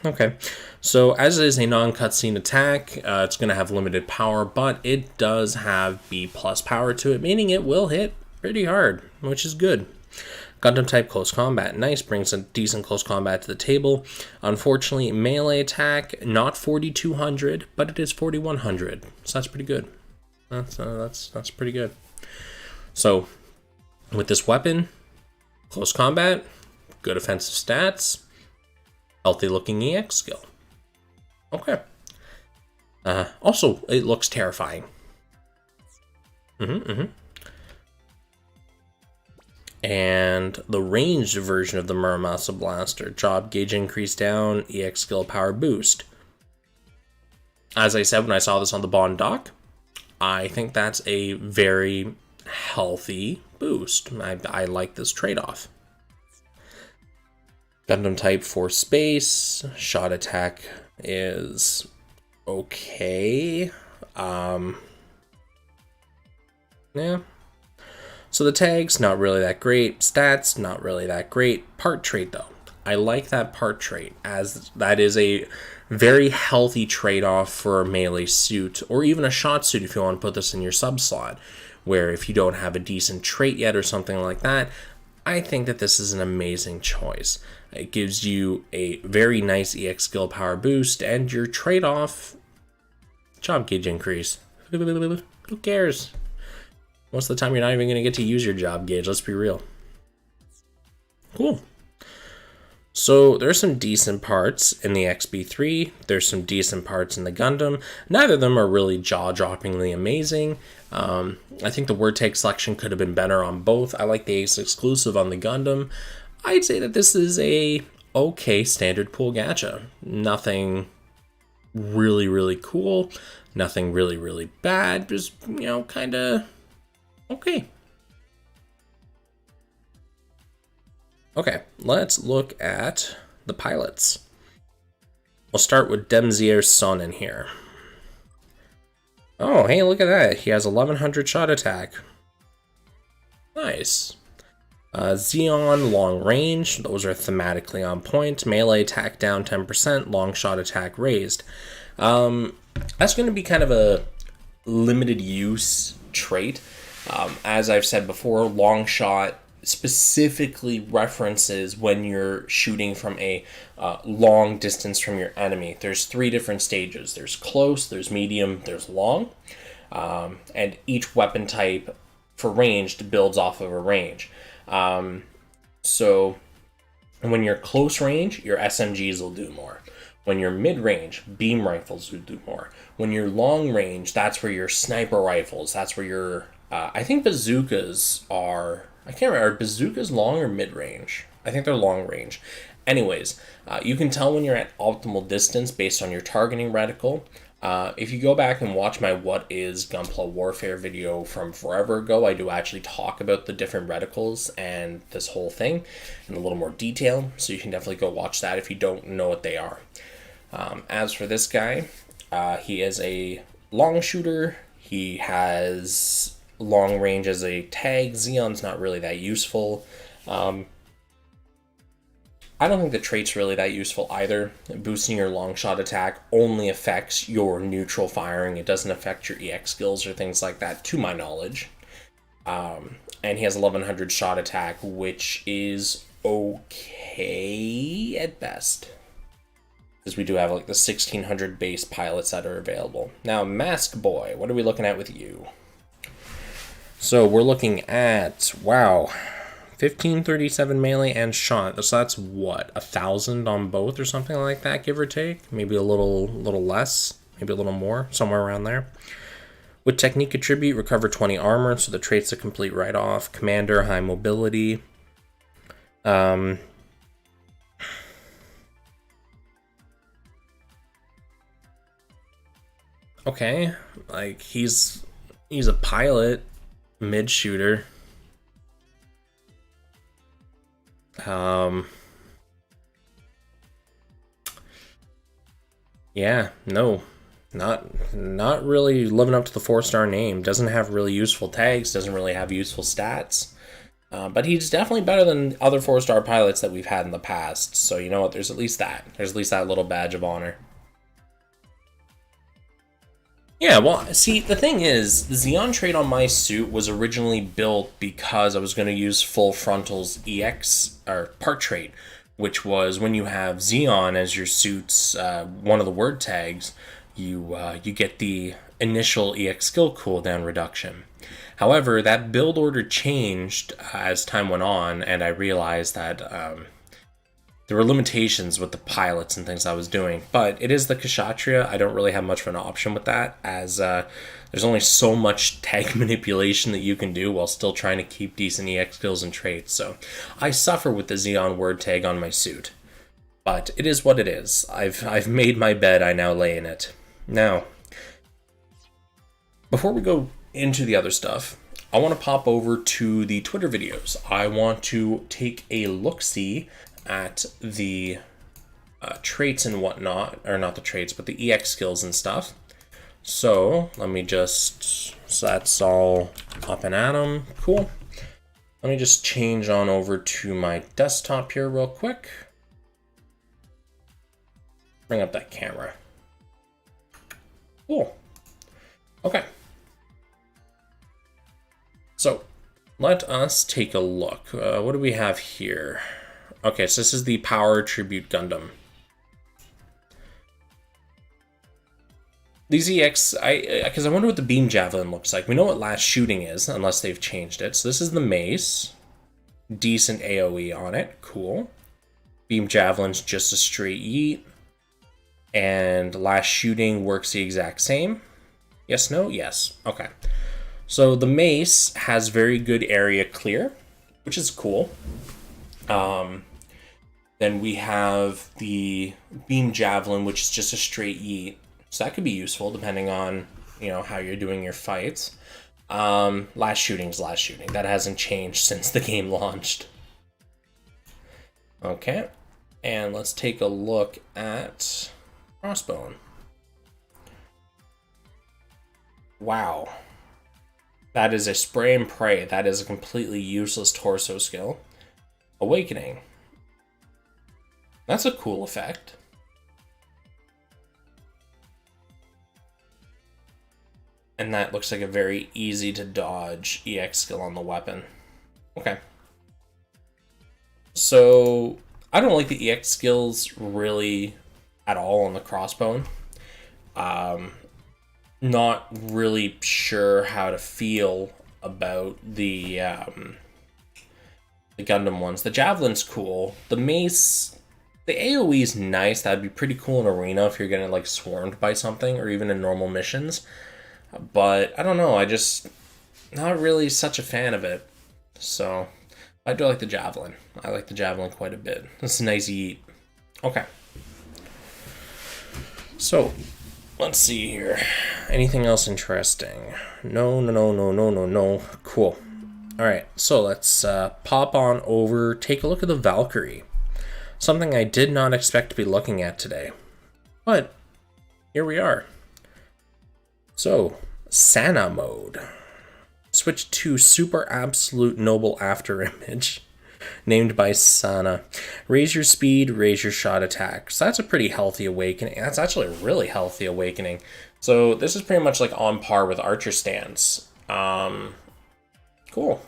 Okay, so as it is a non-cutscene attack, it's going to have limited power, but it does have B plus power to it, meaning it will hit pretty hard, which is good. Gundam type close combat, nice, brings a decent close combat to the table. Unfortunately, melee attack, not 4200, but it is 4100, so that's pretty good. That's pretty good. So, with this weapon, close combat, good offensive stats, healthy looking EX skill. Okay. Also, it looks terrifying. And the ranged version of the Muramasa Blaster, job gauge increase down, EX skill power boost. As I said when I saw this on the Baund Doc, I think that's a very healthy boost. I like this trade-off. Gundam type for space, shot attack is okay. Yeah. So the tags, not really that great. Stats, not really that great. Part trait, though. I like that part trait, as that is a very healthy trade-off for a melee suit, or even a shot suit if you want to put this in your sub-slot, where if you don't have a decent trait yet or something like that, I think that this is an amazing choice. It gives you a very nice EX skill power boost, and your trade-off, job gauge increase. Who cares? Most of the time, you're not even going to get to use your job gauge, let's be real. Cool. So, there's some decent parts in the XB3, there's some decent parts in the Gundam. Neither of them are really jaw-droppingly amazing. I think the word tag selection could have been better on both. I like the Ace exclusive on the Gundam. I'd say that this is a okay standard pool gacha. Nothing really, really cool. Nothing really, really bad. Just, kind of okay. Okay, let's look at the pilots. We'll start with Demeziere Sonnen here. Oh, hey, look at that. He has 1100 shot attack. Nice. Xeon, long range. Those are thematically on point. Melee attack down 10%. Long shot attack raised. That's going to be kind of a limited use trait. As I've said before, long shot specifically references when you're shooting from a long distance from your enemy. There's 3 different stages. There's close, there's medium, there's long. And each weapon type for ranged builds off of a range. So when you're close range, your SMGs will do more. When you're mid-range, beam rifles will do more. When you're long range, that's where your sniper rifles, that's where your I think bazookas are, I can't remember, are bazookas long or mid-range? I think they're long range. Anyways, you can tell when you're at optimal distance based on your targeting reticle. If you go back and watch my What is Gunpla Warfare video from forever ago, I do actually talk about the different reticles and this whole thing in a little more detail, so you can definitely go watch that if you don't know what they are. As for this guy, he is a long shooter. He has long range as a tag. Zeon's not really that useful. I don't think the trait's really that useful either. Boosting your long shot attack only affects your neutral firing. It doesn't affect your EX skills or things like that, to my knowledge. And he has 1100 shot attack, which is okay at best. Because we do have like the 1600 base pilots that are available. Now, Mask Boy, what are we looking at with you? So we're looking at, wow, 1537 melee and shot. So that's what, 1,000 on both or something like that, give or take? Maybe a little less, maybe a little more, somewhere around there. With technique attribute, recover 20 armor, so the trait's a complete write-off. Commander, high mobility. Okay, like he's a pilot, mid shooter. Yeah, no. Not really living up to the 4-star name. Doesn't have really useful tags, doesn't really have useful stats. But he's definitely better than other 4-star pilots that we've had in the past. So you know what, there's at least that. There's at least that little badge of honor. Yeah, well, see, the thing is, the Zeon trait on my suit was originally built because I was going to use Full Frontal's EX, or part trait, which was when you have Zeon as your suit's one of the word tags, you get the initial EX skill cooldown reduction. However, that build order changed as time went on, and I realized that there were limitations with the pilots and things I was doing. But it is the Kshatriya. I don't really have much of an option with that, as there's only so much tag manipulation that you can do while still trying to keep decent EX skills and traits. So I suffer with the Zeon word tag on my suit. But it is what it is. I've made my bed, I now lay in it. Now, before we go into the other stuff, I want to pop over to the Twitter videos. I want to take a look-see at the traits and whatnot, or not the traits, but the EX skills and stuff. So let me just, so that's all up and at 'em. Cool. Let me just change on over to my desktop here real quick. Bring up that camera. Cool. Okay. So let us take a look. What do we have here? Okay, so this is the Power Tribute Gundam. These EX, because I wonder what the Beam Javelin looks like. We know what Last Shooting is, unless they've changed it. So this is the Mace. Decent AoE on it. Cool. Beam Javelin's just a straight yeet. And Last Shooting works the exact same. Yes, no? Yes. Okay. So the Mace has very good area clear, which is cool. Then we have the Beam Javelin, which is just a straight yeet. So that could be useful depending on, you know, how you're doing your fights. Last Shooting's Last Shooting. That hasn't changed since the game launched. Okay. And let's take a look at Crossbone. Wow. That is a spray and pray. That is a completely useless torso skill. Awakening. That's a cool effect. And that looks like a very easy to dodge EX skill on the weapon. Okay. So, I don't like the EX skills really at all on the Crossbone. Not really sure how to feel about the Gundam ones. The Javelin's cool. The Mace, the AoE is nice. That'd be pretty cool in Arena if you're getting like swarmed by something, or even in normal missions. But I don't know, I just not really such a fan of it. So I do like the Javelin. I like the Javelin quite a bit. It's a nice yeet. Okay. So let's see here. Anything else interesting? No. Cool. Alright, so let's pop on over, take a look at the Valkyrie. Something I did not expect to be looking at today. But here we are. So, Sana mode. Switch to Super Absolute Noble After Image, named by Sana. Raise your speed, raise your shot attack. So that's a pretty healthy awakening. That's actually a really healthy awakening. So this is pretty much like on par with Archer Stance. Cool.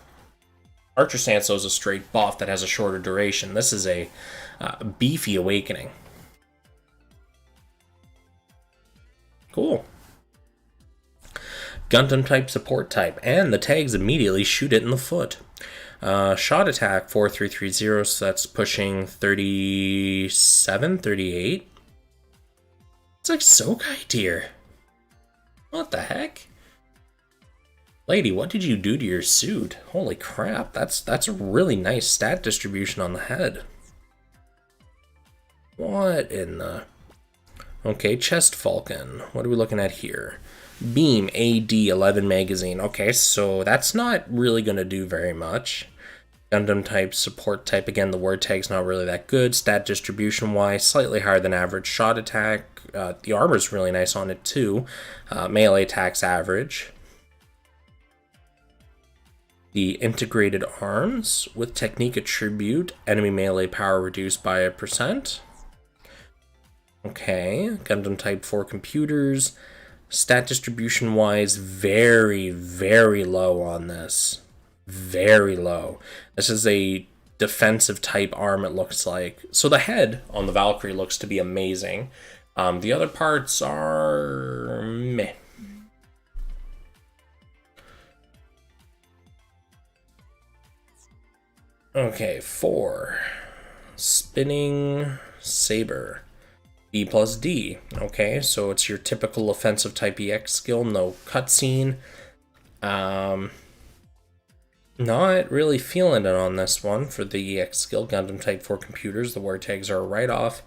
Archer Stance is a straight buff that has a shorter duration. This is a beefy awakening. Cool. Gundam type, support type, and the tags immediately shoot it in the foot. Shot attack 4330, so that's pushing 37, 38. It's like Sokai tier. What the heck? Lady, what did you do to your suit? Holy crap, that's a really nice stat distribution on the head. What in the... Okay, Chest Falcon. What are we looking at here? Beam AD 11 magazine. Okay, so that's not really going to do very much. Gundam type, support type. Again, the word tag's not really that good. Stat distribution wise, slightly higher than average. Shot attack. The armor's really nice on it too. Melee attack's average. The integrated arms with technique attribute. Enemy melee power reduced by 1%. Okay, Gundam type 4 computers. Stat distribution wise, very, very low on this. Very low. This is a defensive type arm, it looks like. So the head on the Valkyrie looks to be amazing. The other parts are meh. Okay, 4. Spinning Saber. E plus D. Okay, so it's your typical offensive type EX skill, no cutscene. Not really feeling it on this one for the EX skill. Gundam type 4 computers, the word tags are a write-off.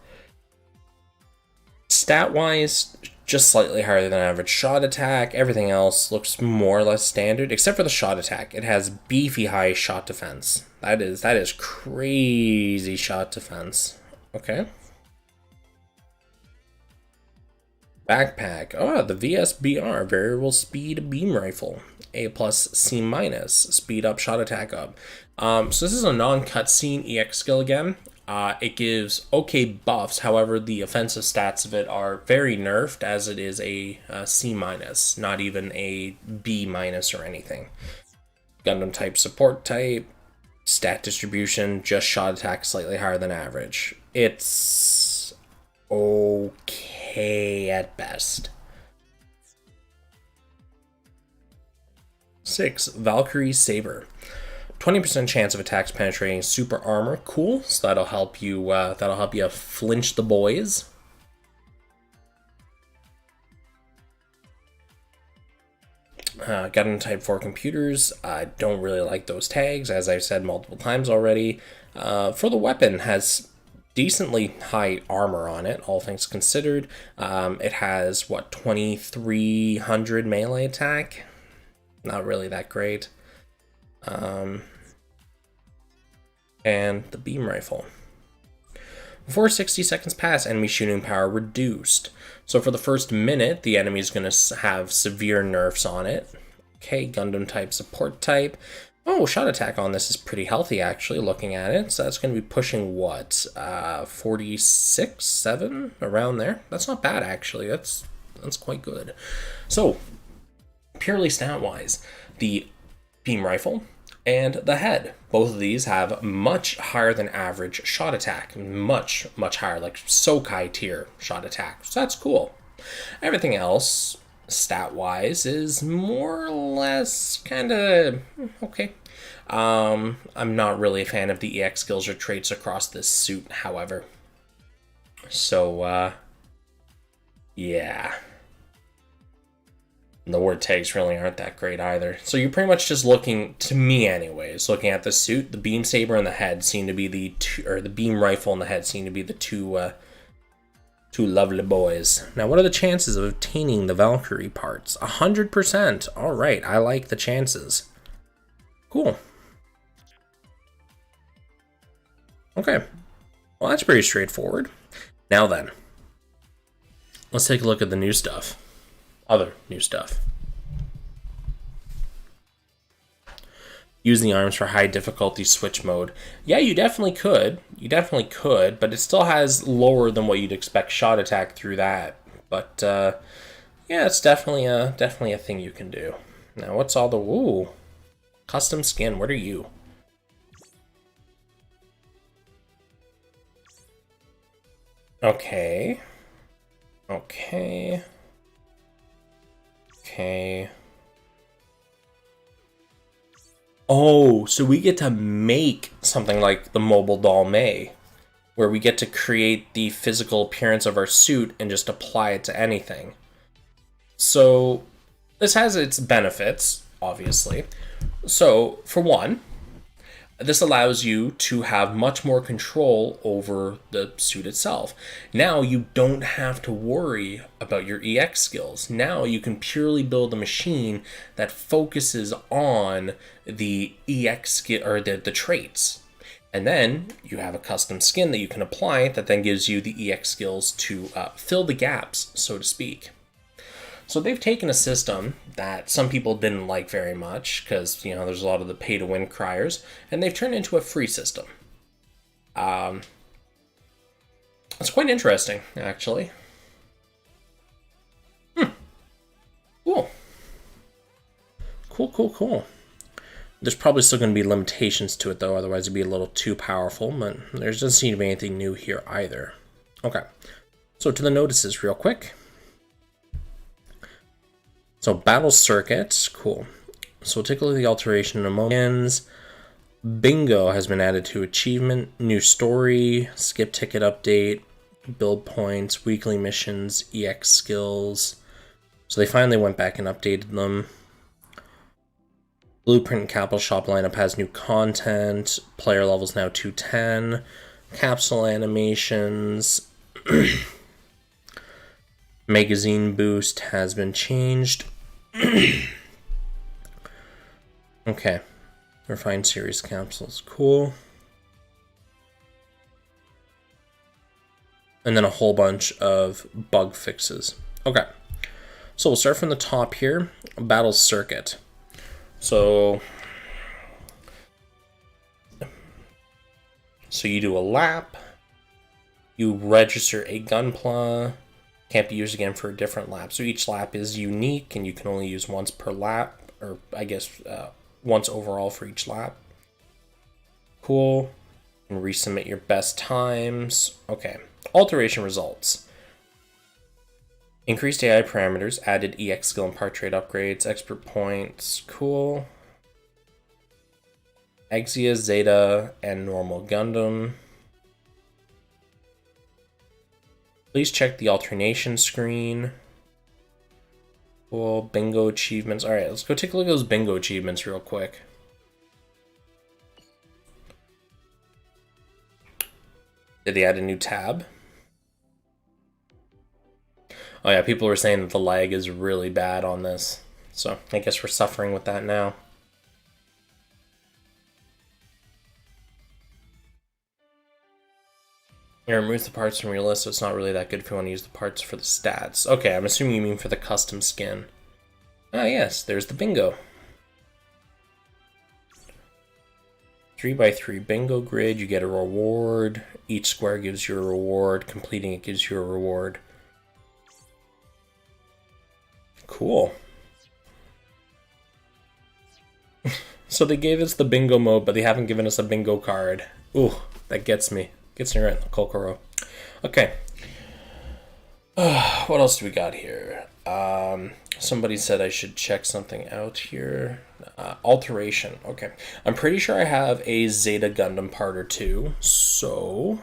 Stat-wise, just slightly higher than average. Shot attack, everything else looks more or less standard, except for the shot attack. It has beefy high shot defense. That is crazy shot defense. Okay. Backpack. Oh, the VSBR, variable speed beam rifle. A plus C minus, speed up, shot attack up. So this is a non-cutscene EX skill again. It gives okay buffs, however the offensive stats of it are very nerfed as it is a C minus, not even a B minus or anything. Gundam type, support type, stat distribution, just shot attack slightly higher than average. It's okay at best. 6. Valkyrie Saber. 20% chance of attacks penetrating super armor. Cool. So that'll help you. Flinch the boys. Gundam Type 4 computers. I don't really like those tags, as I've said multiple times already. For the weapon, has decently high armor on it, all things considered. It has, 2300 melee attack? Not really that great. And the beam rifle. Before 60 seconds pass, enemy shooting power reduced. So for the first minute, the enemy is going to have severe nerfs on it. Okay, Gundam type, support type. Oh, shot attack on this is pretty healthy, actually, looking at it. So that's going to be pushing, 46, 7? Around there. That's not bad, actually. That's quite good. So, purely stat-wise, the beam rifle and the head. Both of these have much higher than average shot attack. Much, much higher, like Sokai tier shot attack. So that's cool. Everything else, stat-wise, is more or less kind of okay. I'm not really a fan of the EX skills or traits across this suit, however. So, yeah. The word tags really aren't that great either. So you're pretty much just looking, to me anyways, looking at the suit, the beam saber and the head seem to be the two, or the beam rifle and the head seem to be the two lovely boys. Now, what are the chances of obtaining the Valkyrie parts? 100%. All right, I like the chances. Cool. Okay. Well, that's pretty straightforward. Now then, let's take a look at the new stuff. other new stuff. Use the arms for high difficulty switch mode. Yeah, you definitely could. You definitely could, but it still has lower than what you'd expect shot attack through that. But yeah, it's definitely a thing you can do. Now, what's all the custom skin? What are you? Okay. Okay. Okay. Oh, so we get to make something like the mobile doll May, where we get to create the physical appearance of our suit and just apply it to anything. So this has its benefits, obviously. So, for one, this allows you to have much more control over the suit itself. Now you don't have to worry about your EX skills. Now you can purely build a machine that focuses on the EX skill or the traits. And then you have a custom skin that you can apply that then gives you the EX skills to fill the gaps, so to speak. So they've taken a system that some people didn't like very much because, you know, there's a lot of the pay-to-win criers, and they've turned it into a free system. It's quite interesting, actually. Cool. Cool. There's probably still going to be limitations to it, though, otherwise it'd be a little too powerful, but there doesn't seem to be anything new here either. Okay, so to the notices real quick. So battle circuit, cool. So we'll take a look at the alteration in a moment. Bingo has been added to achievement, new story, skip ticket update, build points, weekly missions, EX skills. So they finally went back and updated them. Blueprint and Capital Shop lineup has new content. Player levels now 210. Capsule animations. Magazine boost has been changed. Okay. Refined series capsules. Cool. And then a whole bunch of bug fixes. Okay. So we'll start from the top here. Battle circuit. So you do a lap. You register a Gunpla. Can't be used again for a different lap. So each lap is unique, and you can only use once per lap, or I guess once overall for each lap. Cool. And resubmit your best times. Okay. Alteration results. Increased AI parameters, added EX skill and part trait upgrades, expert points. Cool. Exia, Zeta, and normal Gundam. Please check the alternation screen. Cool. Bingo achievements. Alright, let's go take a look at those bingo achievements real quick. Did they add a new tab? Oh yeah, people were saying that the lag is really bad on this. So I guess we're suffering with that now. It removes the parts from your list, so it's not really that good if you want to use the parts for the stats. Okay, I'm assuming you mean for the custom skin. Ah yes, there's the bingo. 3x3 bingo grid, you get a reward. Each square gives you a reward. Completing it gives you a reward. Cool. So they gave us the bingo mode, but they haven't given us a bingo card. Ooh, that gets me. Gets me right in the Kokoro. Okay. What else do we got here? Somebody said I should check something out here. Alteration. Okay. I'm pretty sure I have a Zeta Gundam part or two. So...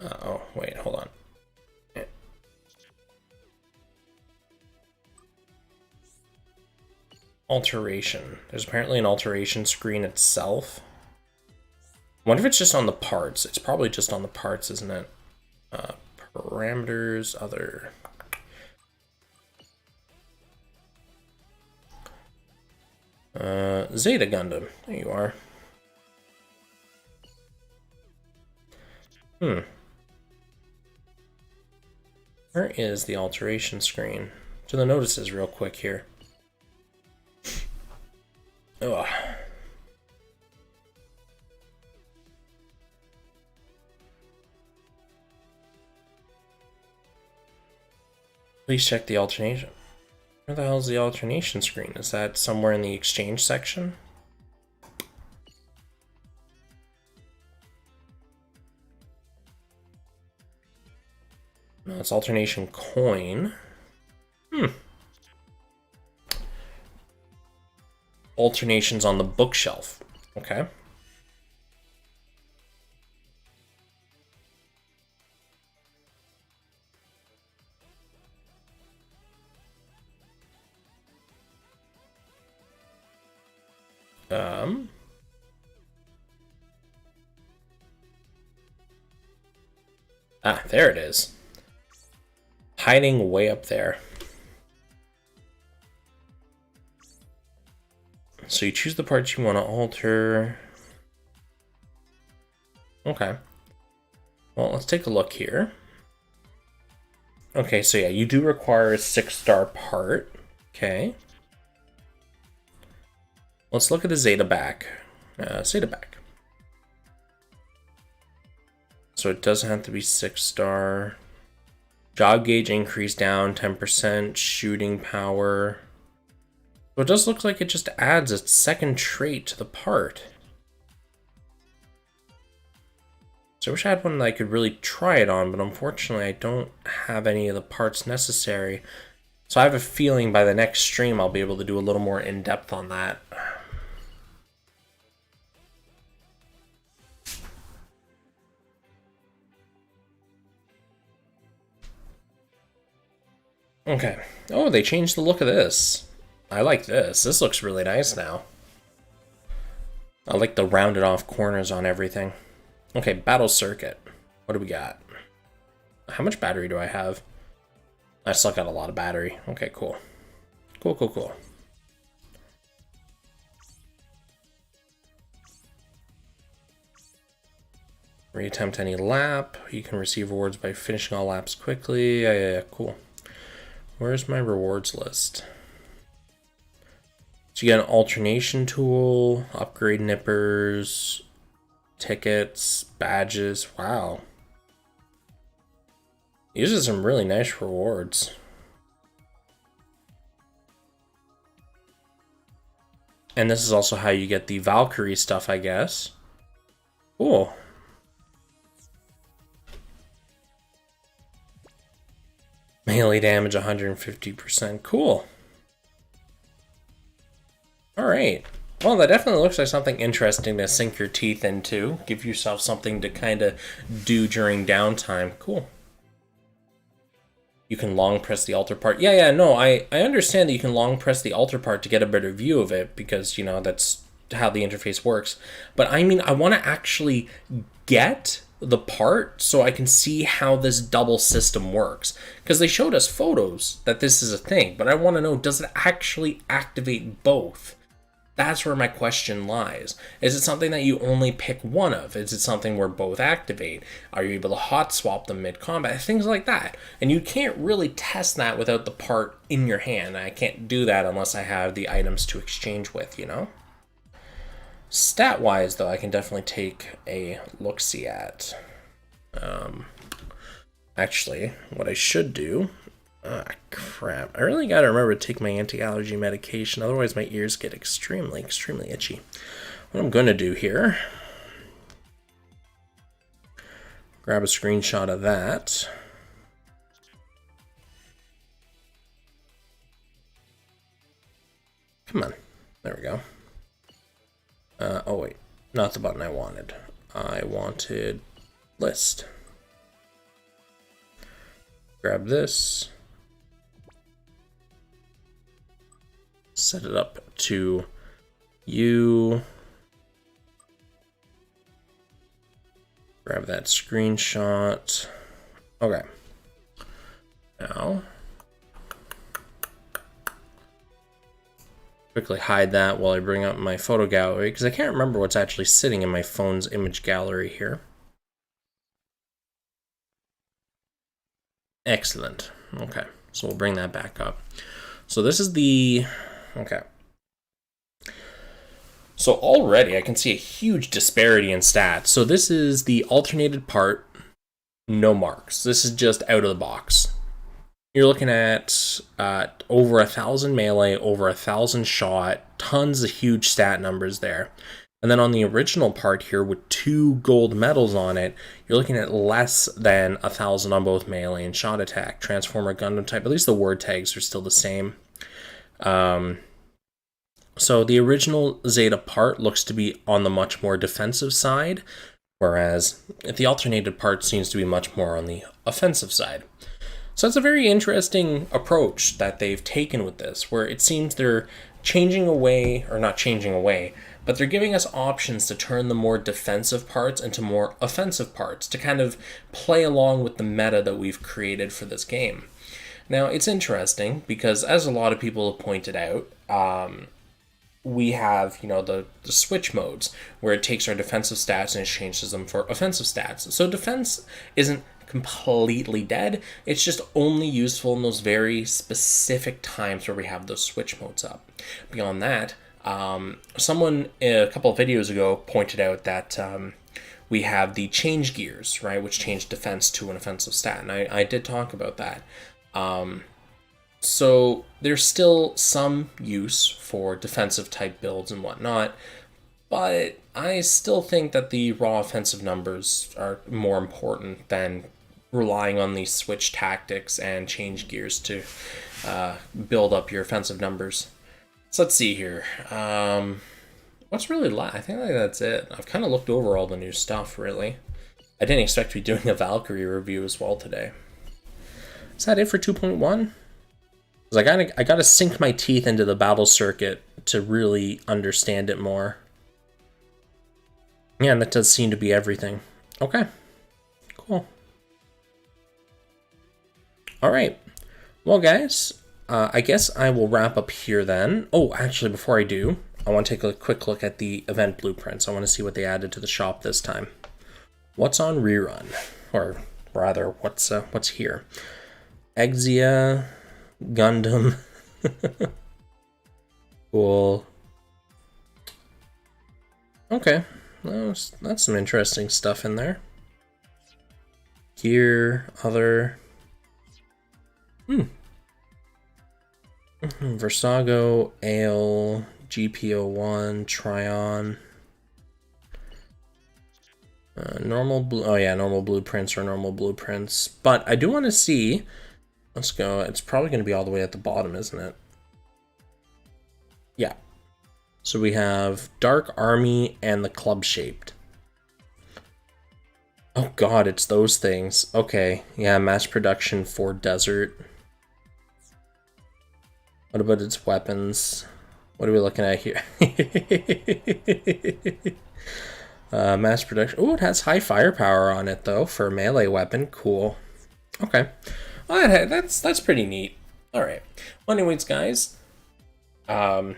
oh, wait, hold on. Alteration. There's apparently an alteration screen itself. I wonder if it's just on the parts. It's probably just on the parts, isn't it? Parameters, other. Zeta Gundam. There you are. Where is the alteration screen? To the notices real quick here. Ugh. Please check the alternation. Where the hell is the alternation screen? Is that somewhere in the exchange section? No, it's alternation coin. Alternations on the bookshelf. Okay. There it is. Hiding way up there. So you choose the parts you want to alter. Okay. Well, let's take a look here. Okay, so yeah, you do require a 6-star part. Okay. Let's look at the Zeta back. Zeta back. So it doesn't have to be 6-star. Job gauge increase down 10%. Shooting power. So it does look like it just adds a second trait to the part. So I wish I had one that I could really try it on, but unfortunately I don't have any of the parts necessary. So I have a feeling by the next stream I'll be able to do a little more in-depth on that. Okay. Oh, they changed the look of this. I like this. This looks really nice now. I like the rounded off corners on everything. Okay, battle circuit. What do we got? How much battery do I have? I still got a lot of battery. Okay, cool. Cool. Reattempt any lap. You can receive rewards by finishing all laps quickly. Yeah, cool. Where's my rewards list? So you get an alternation tool, upgrade nippers, tickets, badges. Wow. These are some really nice rewards. And this is also how you get the Valkyrie stuff, I guess. Cool. Melee damage 150%. Cool. Alright. Well, that definitely looks like something interesting to sink your teeth into. Give yourself something to kind of do during downtime. Cool. You can long press the alter part. Yeah, no, I understand that you can long press the alter part to get a better view of it because, you know, that's how the interface works. But I mean, I want to actually get the part so I can see how this double system works. Because they showed us photos that this is a thing, but I want to know, does it actually activate both? That's where my question lies. Is it something that you only pick one of? Is it something where both activate? Are you able to hot swap them mid-combat? Things like that. And you can't really test that without the part in your hand. I can't do that unless I have the items to exchange with, you know? Stat-wise, though, I can definitely take a look-see at. Actually, what I should do... crap. I really gotta remember to take my anti-allergy medication, otherwise my ears get extremely itchy. What I'm gonna do here... grab a screenshot of that. Come on. There we go. Oh wait, not the button I wanted. I wanted list. Grab this. Set it up to you. Grab that screenshot. Okay. Now, quickly hide that while I bring up my photo gallery, because I can't remember what's actually sitting in my phone's image gallery here. Excellent. Okay, so we'll bring that back up. So this is the... Okay. So already I can see a huge disparity in stats. So this is the alternated part, no marks. This is just out of the box. You're looking at over 1,000 melee, over 1,000 shot, tons of huge stat numbers there. And then on the original part here with 2 gold medals on it, you're looking at less than 1,000 on both melee and shot attack. Transformer Gundam type, at least the word tags are still the same. So the original Zeta part looks to be on the much more defensive side, whereas the alternated part seems to be much more on the offensive side. So that's a very interesting approach that they've taken with this, where it seems they're changing away, or not changing away, but they're giving us options to turn the more defensive parts into more offensive parts, to kind of play along with the meta that we've created for this game. Now, it's interesting, because as a lot of people have pointed out, we have, the switch modes, where it takes our defensive stats and it changes them for offensive stats. So defense isn't completely dead, it's just only useful in those very specific times where we have those switch modes up. Beyond that, someone a couple of videos ago pointed out that we have the change gears, right, which change defense to an offensive stat, and I did talk about that. So there's still some use for defensive type builds and whatnot, but I still think that the raw offensive numbers are more important than relying on these switch tactics and change gears to build up your offensive numbers. So let's see here. What's really I think that's it. I've kind of looked over all the new stuff, really. I didn't expect to be doing a Valkyrie review as well today. Is that it for 2.1? Because I gotta sink my teeth into the battle circuit to really understand it more. Yeah, and that does seem to be everything. Okay, cool. All right, well, guys, I guess I will wrap up here then. Oh, actually, before I do, I want to take a quick look at the event blueprints. I want to see what they added to the shop this time. What's on rerun, or rather, what's here? Exia, Gundam. Cool. Okay, that's some interesting stuff in there. Gear, other. Versago, Ale, GPO1, Tryon. Normal blue. Oh yeah, normal blueprints or normal blueprints. But I do want to see. Let's go. It's probably going to be all the way at the bottom, isn't it? Yeah. So we have Dark Army and the Club Shaped. Oh god, it's those things. Okay. Yeah, mass production for Desert. What about its weapons? What are we looking at here? Mass production. Oh, it has high firepower on it, though, for a melee weapon. Cool. Okay. Well, that's pretty neat. All right. Well, anyways, guys, are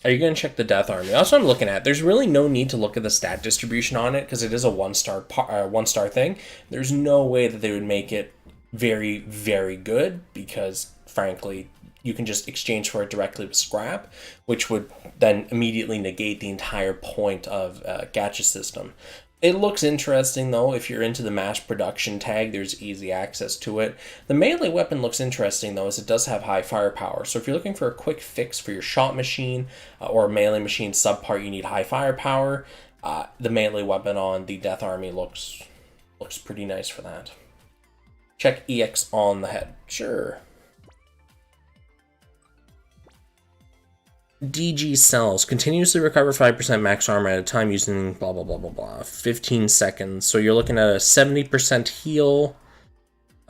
you going to check the Death Army? That's what I'm looking at. There's really no need to look at the stat distribution on it because it is a one-star thing. There's no way that they would make it very, very good because, frankly, you can just exchange for it directly with scrap, which would then immediately negate the entire point of gacha system. It looks interesting, though. If you're into the mass production tag, there's easy access to it. The melee weapon looks interesting, though, as it does have high firepower. So if you're looking for a quick fix for your shot machine or melee machine subpart, you need high firepower. The melee weapon on the Death Army looks pretty nice for that. Check EX on the head. Sure. DG cells continuously recover 5% max armor at a time using blah blah blah blah blah 15 seconds. So you're looking at a 70% heal,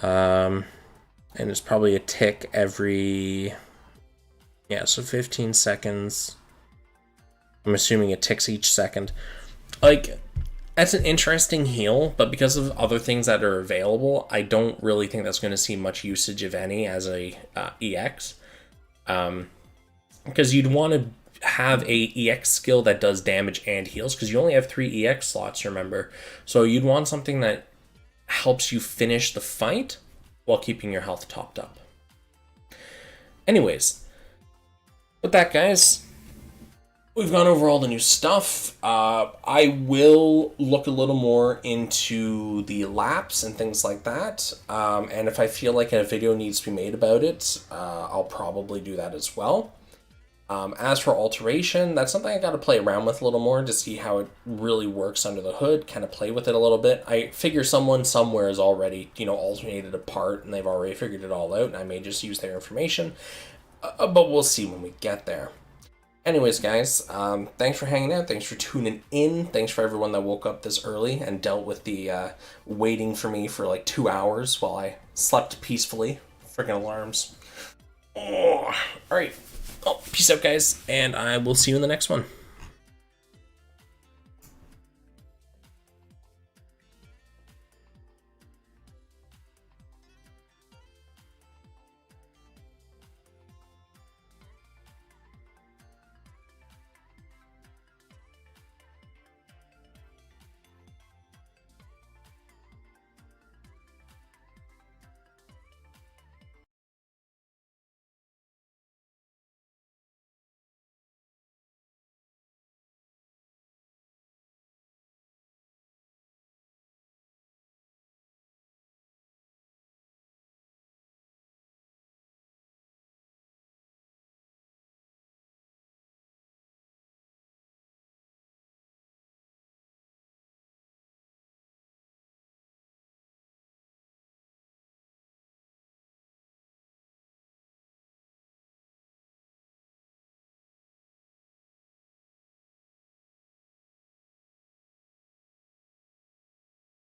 and it's probably a tick every, so 15 seconds. I'm assuming it ticks each second. Like, that's an interesting heal, but because of other things that are available, I don't really think that's going to see much usage, if any, as a EX. Because you'd want to have a EX skill that does damage and heals, because you only have 3 EX slots, remember. So you'd want something that helps you finish the fight, while keeping your health topped up. Anyways, with that, guys, we've gone over all the new stuff. I will look a little more into the laps and things like that. And if I feel like a video needs to be made about it, I'll probably do that as well. As for Alteration, that's something I got to play around with a little more to see how it really works under the hood, kind of play with it a little bit. I figure someone somewhere is already, alternated a part and they've already figured it all out, and I may just use their information. But we'll see when we get there. Anyways, guys, thanks for hanging out. Thanks for tuning in. Thanks for everyone that woke up this early and dealt with the waiting for me for like 2 hours while I slept peacefully. Freaking alarms. Oh, all right. Well, peace out, guys, and I will see you in the next one.